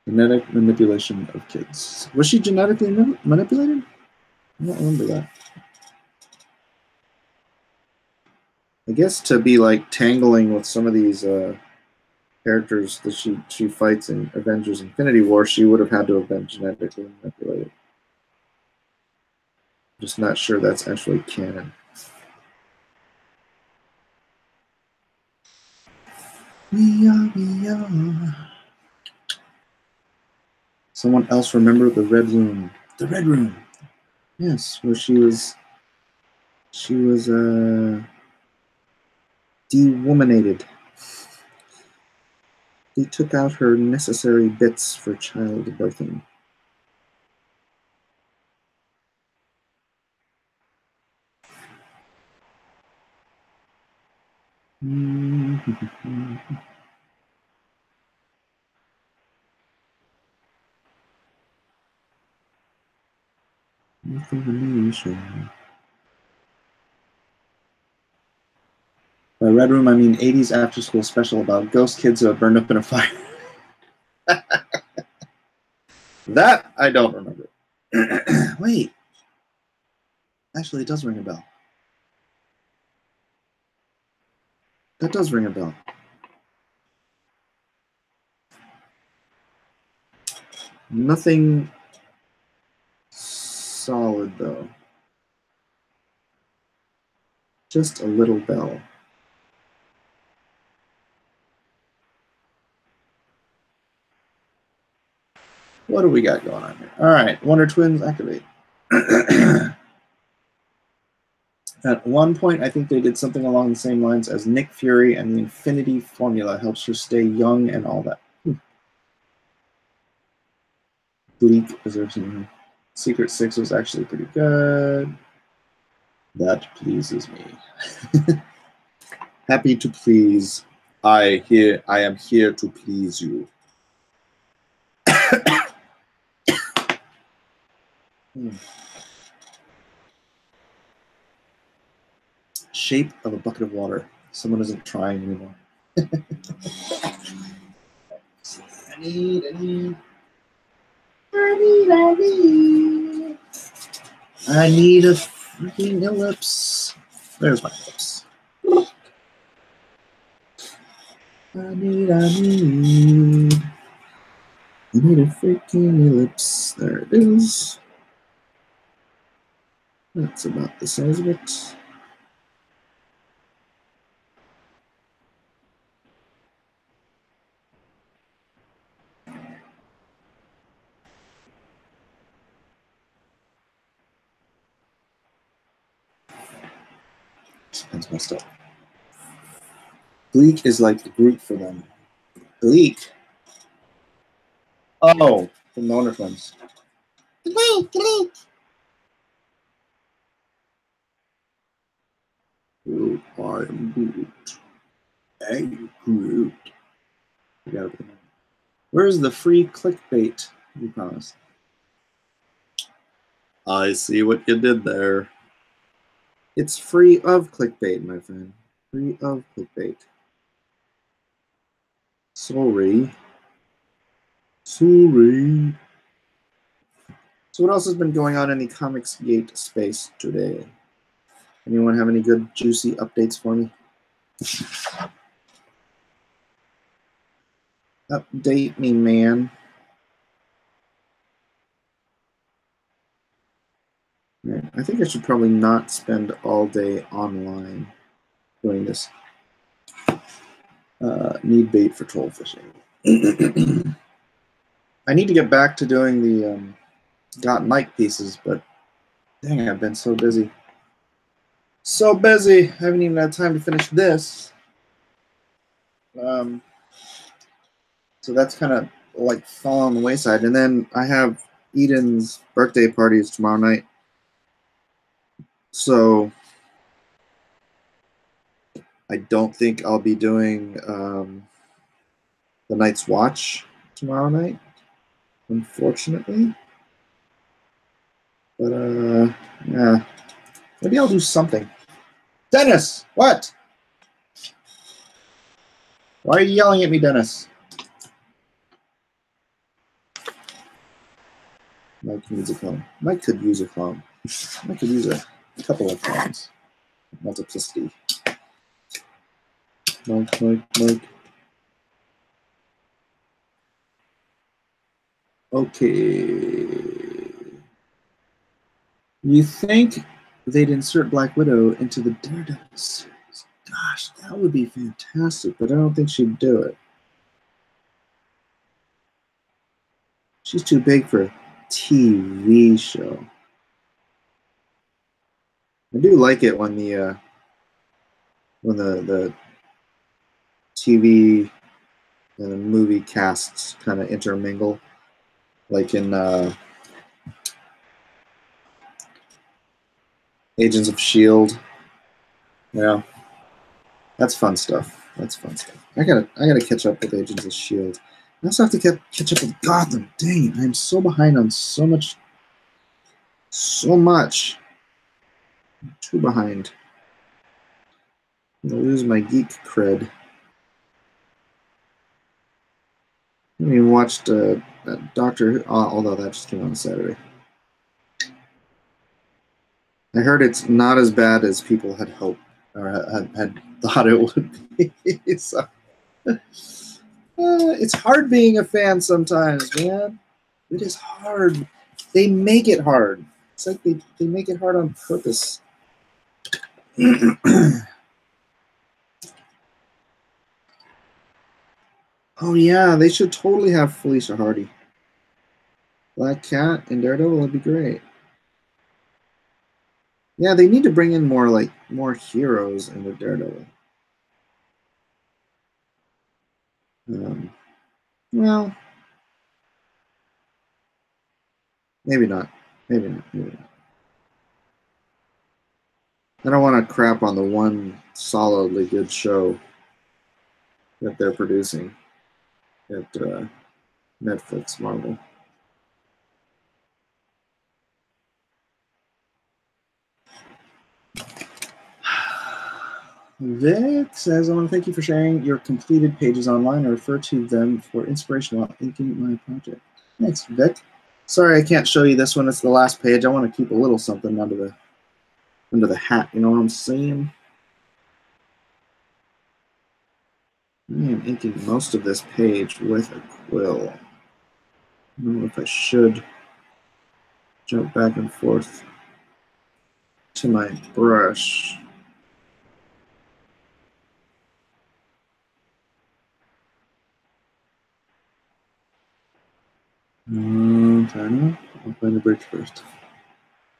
Genetic manipulation of kids. Was she genetically manipulated? I don't remember that. I guess to be like tangling with some of these characters that she fights in Avengers Infinity War, she would have had to have been genetically manipulated. I'm just not sure that's actually canon. We are. Someone else remember the Red Room? The Red Room. Yes, where she was dewominated. They took out her necessary bits for childbirthing. Information. By Red Room, I mean 80s after-school special about ghost kids who have burned up in a fire. That I don't remember. Wait. Actually, it does ring a bell. That does ring a bell. Nothing solid, though. Just a little bell. What do we got going on here? All right, Wonder Twins activate. At one point, I think they did something along the same lines as Nick Fury and the Infinity Formula helps her stay young and all that. Bleak deserves something. Secret Six was actually pretty good. That pleases me. Happy to please. I am here to please you. Shape of a bucket of water. Someone isn't trying anymore. I need a freaking ellipse. There's my ellipse. I need a freaking ellipse. There it is. That's about the size of it. Pen's messed up. Gleek is like the group for them. Gleek. Oh, from the Wonder Twins. Gleek. Oh, I am Groot. Hey, Groot. Where's the free clickbait you promised? I see what you did there. It's free of clickbait, my friend. Free of clickbait. Sorry. Sorry. So what else has been going on in the Comics Gate space today? Anyone have any good, juicy updates for me? Update me, man. Right. I think I should probably not spend all day online doing this. Need bait for troll fishing. I need to get back to doing the Got Mike pieces, but dang, I've been so busy. So busy. I haven't even had time to finish this. So that's kind of like fall on the wayside. And then I have Eden's birthday parties tomorrow night. So I don't think I'll be doing the Night's Watch tomorrow night, unfortunately. But yeah, maybe I'll do something. Dennis, what? Why are you yelling at me, Dennis? Mike needs a clone. Mike could use a clone. Mike could use a couple of clones. Multiplicity. Mike. Okay. You think they'd insert Black Widow into the Daredevil series? Gosh, that would be fantastic, but I don't think she'd do it. She's too big for a TV show. I do like it when the TV and the movie casts kind of intermingle, like in Agents of S.H.I.E.L.D. Yeah, that's fun stuff. That's fun stuff. I gotta catch up with Agents of S.H.I.E.L.D. I also have to catch up with Gotham. Dang it, I'm so behind on so much. I'm too behind. I'm gonna lose my geek cred. I haven't even watched Doctor Who, although that just came out on Saturday. I heard it's not as bad as people had hoped or had thought it would be. So, it's hard being a fan sometimes, man. It is hard. They make it hard. It's like they make it hard on purpose. Oh yeah, they should totally have Felicia Hardy. Black Cat and Daredevil would be great. Yeah, they need to bring in more heroes into Daredevil. Well, maybe not. Maybe not. I don't want to crap on the one solidly good show that they're producing at Netflix Marvel. Vic says, I want to thank you for sharing your completed pages online. I refer to them for inspiration while inking my project. Thanks, Vic. Sorry I can't show you this one. It's the last page. I want to keep a little something under the hat. You know what I'm saying? I am inking most of this page with a quill. I don't know if I should jump back and forth to my brush. Fair enough. I'll find the bridge first.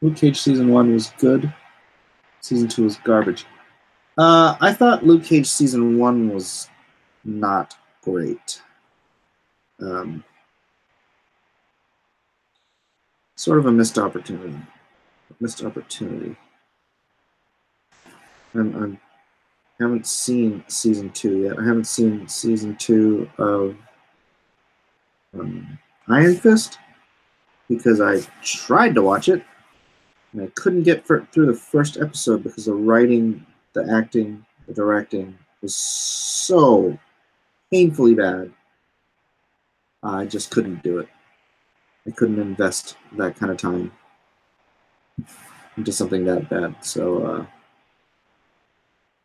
Luke Cage season 1 was good. Season 2 was garbage. I thought Luke Cage season 1 was not great. Sort of a missed opportunity. I haven't seen season 2 yet. I haven't seen season 2 of Iron Fist because I tried to watch it and I couldn't get through the first episode because the writing, the acting, the directing was so painfully bad. I just couldn't do it. I couldn't invest that kind of time into something that bad. So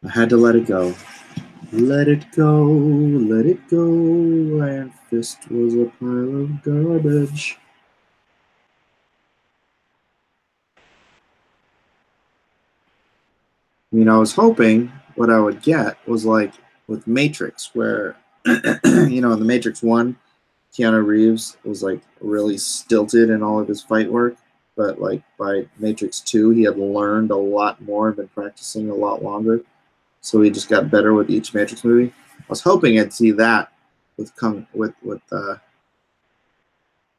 I had to let it go. Let it go, let it go. Iron Fist was a pile of garbage. I mean, I was hoping what I would get was like with Matrix, where, you know, in the Matrix 1, Keanu Reeves was like really stilted in all of his fight work. But like by Matrix 2, he had learned a lot more and been practicing a lot longer. So he just got better with each Matrix movie. I was hoping I'd see that with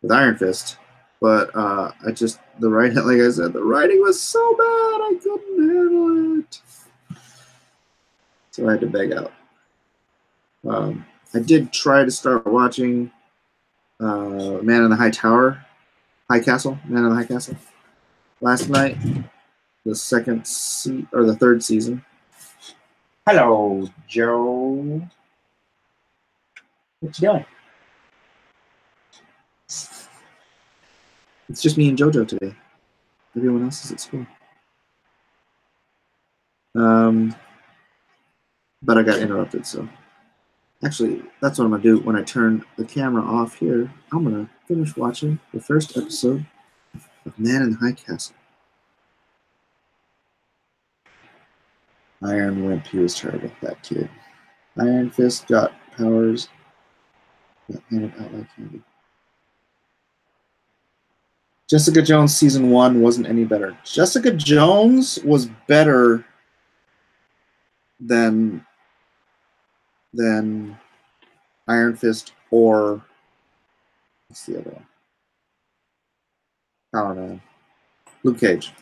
Iron Fist, but the writing, like I said, the writing was so bad I couldn't handle it, so I had to beg out. I did try to start watching Man in the High Castle last night, the third season. Hello, Joe. What you doing? It's just me and JoJo today. Everyone else is at school. But I got interrupted, so. Actually, that's what I'm going to do when I turn the camera off here. I'm going to finish watching the first episode of Man in the High Castle. Iron Wimp, he was terrible, that kid. Iron Fist got powers that handed out like candy. Jessica Jones season 1 wasn't any better. Jessica Jones was better than Iron Fist or what's the other one? Power Man. Luke Cage.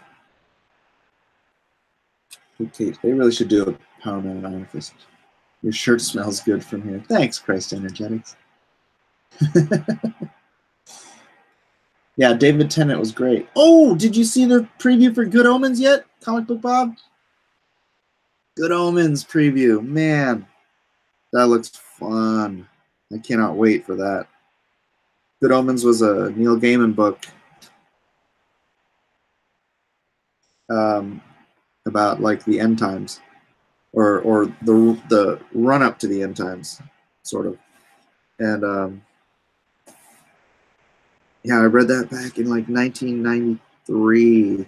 Luke Cage. They really should do a Power Man and Iron Fist. Your shirt smells good from here. Thanks, Christ Energetics. Yeah, David Tennant was great. Oh, did you see the preview for Good Omens yet? Comic Book Bob? Good Omens preview. Man, that looks fun. I cannot wait for that. Good Omens was a Neil Gaiman book about like the end times, or the run up to the end times, sort of. And yeah, I read that back in like 1993,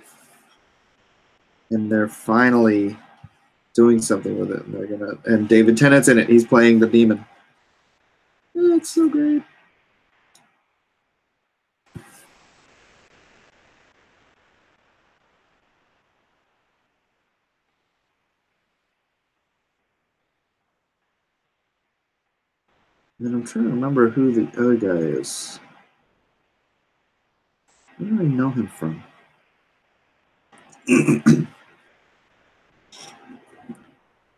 and they're finally doing something with it. And David Tennant's in it. He's playing the demon. Oh, it's so great. And I'm trying to remember who the other guy is. Where do I know him from?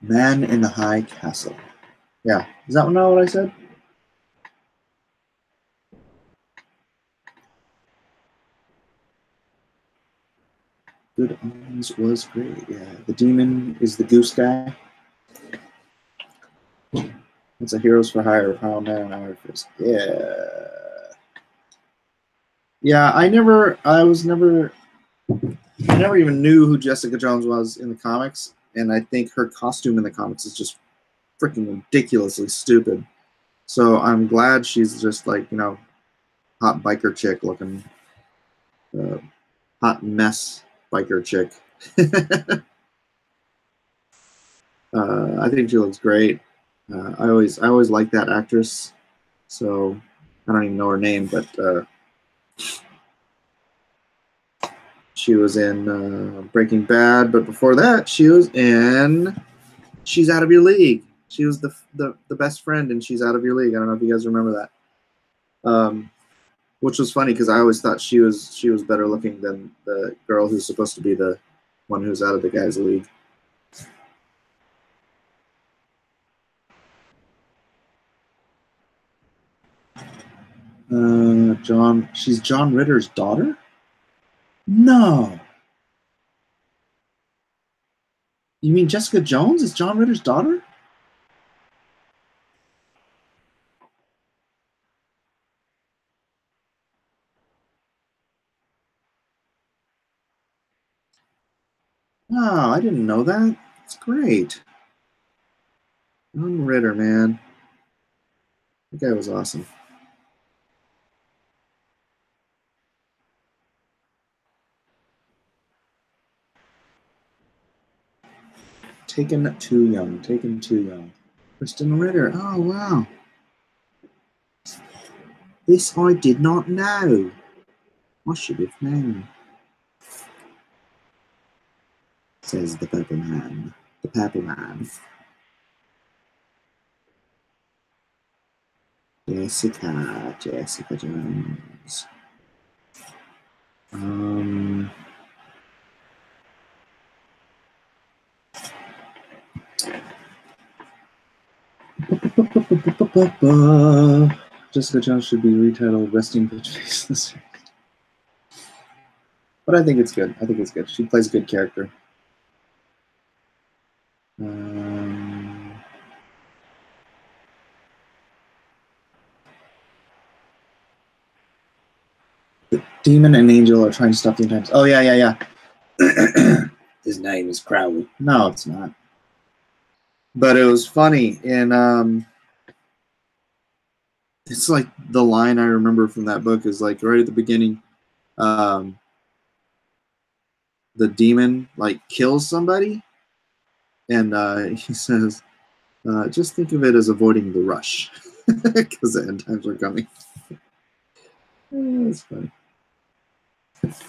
Man in the High Castle. Yeah, is that not what I said? Good Omens was great. Yeah, the demon is the goose guy. It's a Heroes for Hire, Power Man and Iron Fist. Yeah. Yeah, I never even knew who Jessica Jones was in the comics, and I think her costume in the comics is just freaking ridiculously stupid. So I'm glad she's just like, you know, hot biker chick looking, hot mess biker chick. I think she looks great. I always like that actress. So I don't even know her name, but she was in Breaking Bad. But before that, she was in She's out of your league. She was the best friend, and she's out of your league. I don't know if you guys remember that. Which was funny because I always thought she was better looking than the girl who's supposed to be the one who's out of the guy's league. She's John Ritter's daughter? No. You mean Jessica Jones is John Ritter's daughter? Wow, I didn't know that. It's great. John Ritter, man. That guy was awesome. Taken too young. Taken too young. Kristen Ritter. Oh, wow. This I did not know. I should have known. Says the Purple Man. The Purple Man. Jessica Jones. Jessica Jones should be retitled Resting Bitch Face this year. But I think it's good. I think it's good. She plays a good character. The demon and angel are trying to stop the end times. Oh, yeah. His name is Crowley. No, it's not. But it was funny. And it's like the line I remember from that book is like right at the beginning. The demon like kills somebody. And he says, just think of it as avoiding the rush. Because the end times are coming. It's funny.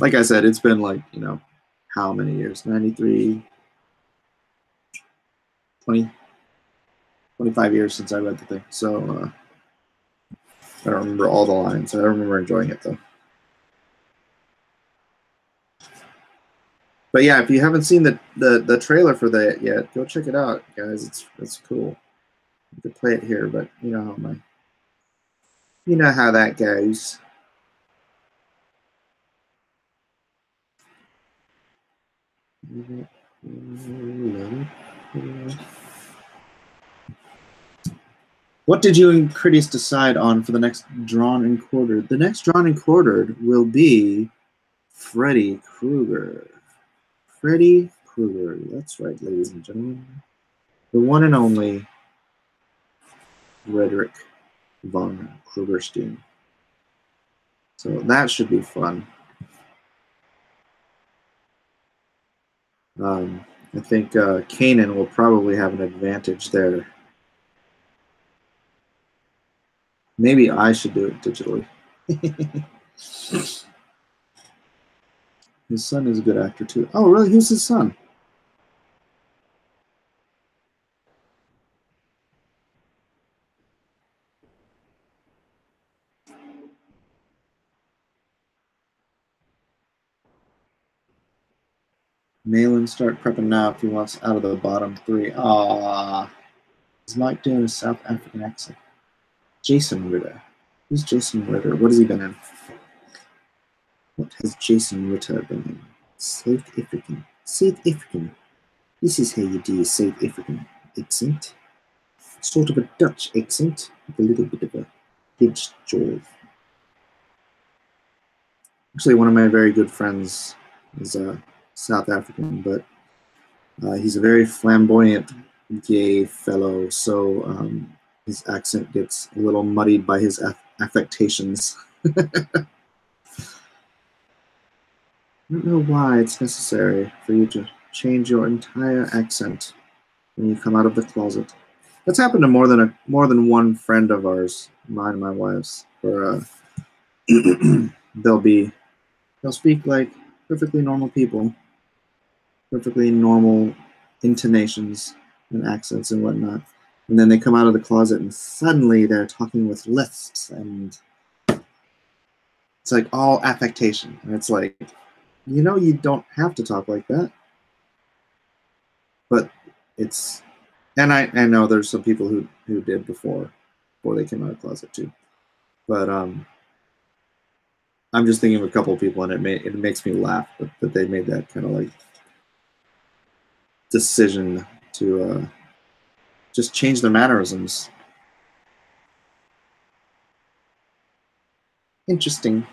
Like I said, it's been like, how many years? 93, 20, 25 years since I read the thing. So I don't remember all the lines. I remember enjoying it, though. But yeah, if you haven't seen the trailer for that yet, go check it out, guys. It's cool. You could play it here, but you know how that goes. What did you and Critias decide on for the next Drawn and Quartered? The next Drawn and Quartered will be Freddy Krueger. Freddy Krueger. That's right, ladies and gentlemen. The one and only Frederick von Krugerstein. So that should be fun. I think Kanan will probably have an advantage there. Maybe I should do it digitally. His son is a good actor too. Oh, really? Who's his son? Malin, start prepping now if he wants out of the bottom three. Ah, is Mike doing a South African accent? Jason Ritter. Who's Jason Ritter? What has he been in? What has Jason Ritter been in? South African. South African. This is how you do a South African accent. Sort of a Dutch accent with a little bit of a pinched jaw. Actually, one of my very good friends is South African, but he's a very flamboyant gay fellow, so his accent gets a little muddied by his affectations. I don't know why it's necessary for you to change your entire accent when you come out of the closet. That's happened to more than one friend of ours, mine and my wife's, where they'll speak like perfectly normal people, perfectly normal intonations, and accents and whatnot. And then they come out of the closet and suddenly they're talking with lisps, and it's like all affectation. And it's like, you know, you don't have to talk like that. But it's, and I know there's some people who did before they came out of the closet too. But I'm just thinking of a couple of people, and it makes me laugh that they made that kind of like decision to just change their mannerisms. Interesting.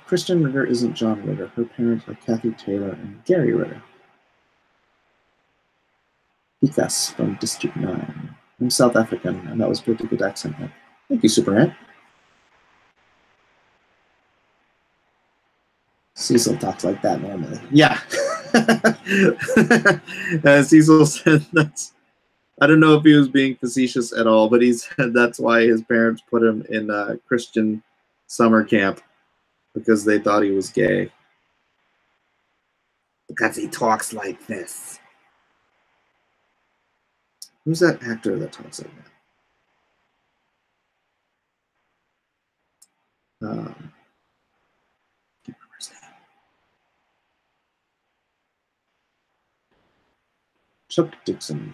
Christian Ritter isn't John Ritter. Her parents are Kathy Taylor and Gary Ritter. Pikas from District 9. I'm South African, and that was a pretty good accent. Thank you, Superman. Cecil talks like that normally. Yeah. Cecil said that's, I don't know if he was being facetious at all, but he said that's why his parents put him in a Christian summer camp, because they thought he was gay. Because he talks like this. Who's that actor that talks like that? Can't remember his name. Chuck Dixon.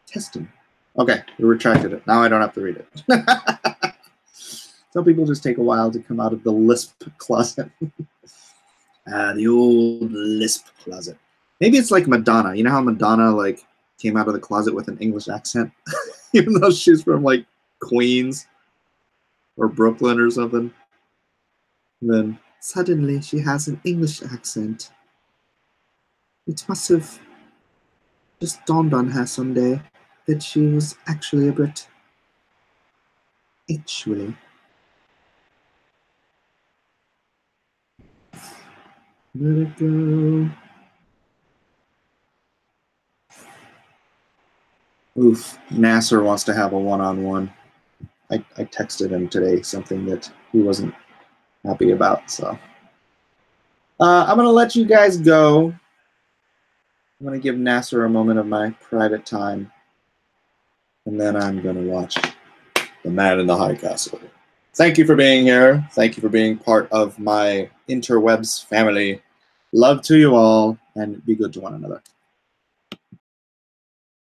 Testing. Okay, we retracted it. Now I don't have to read it. Some people just take a while to come out of the lisp closet. The old lisp closet. Maybe it's like Madonna. You know how Madonna like came out of the closet with an English accent, even though she's from like Queens or Brooklyn or something. And then suddenly she has an English accent. It must have just dawned on her someday that she was actually a Brit. Actually. Let it go. Oof, Nasser wants to have a one-on-one. I texted him today something that he wasn't happy about, so. I'm going to let you guys go. I'm going to give Nasser a moment of my private time, and then I'm going to watch The Man in the High Castle. Thank you for being here. Thank you for being part of my interwebs family. Love to you all, and be good to one another.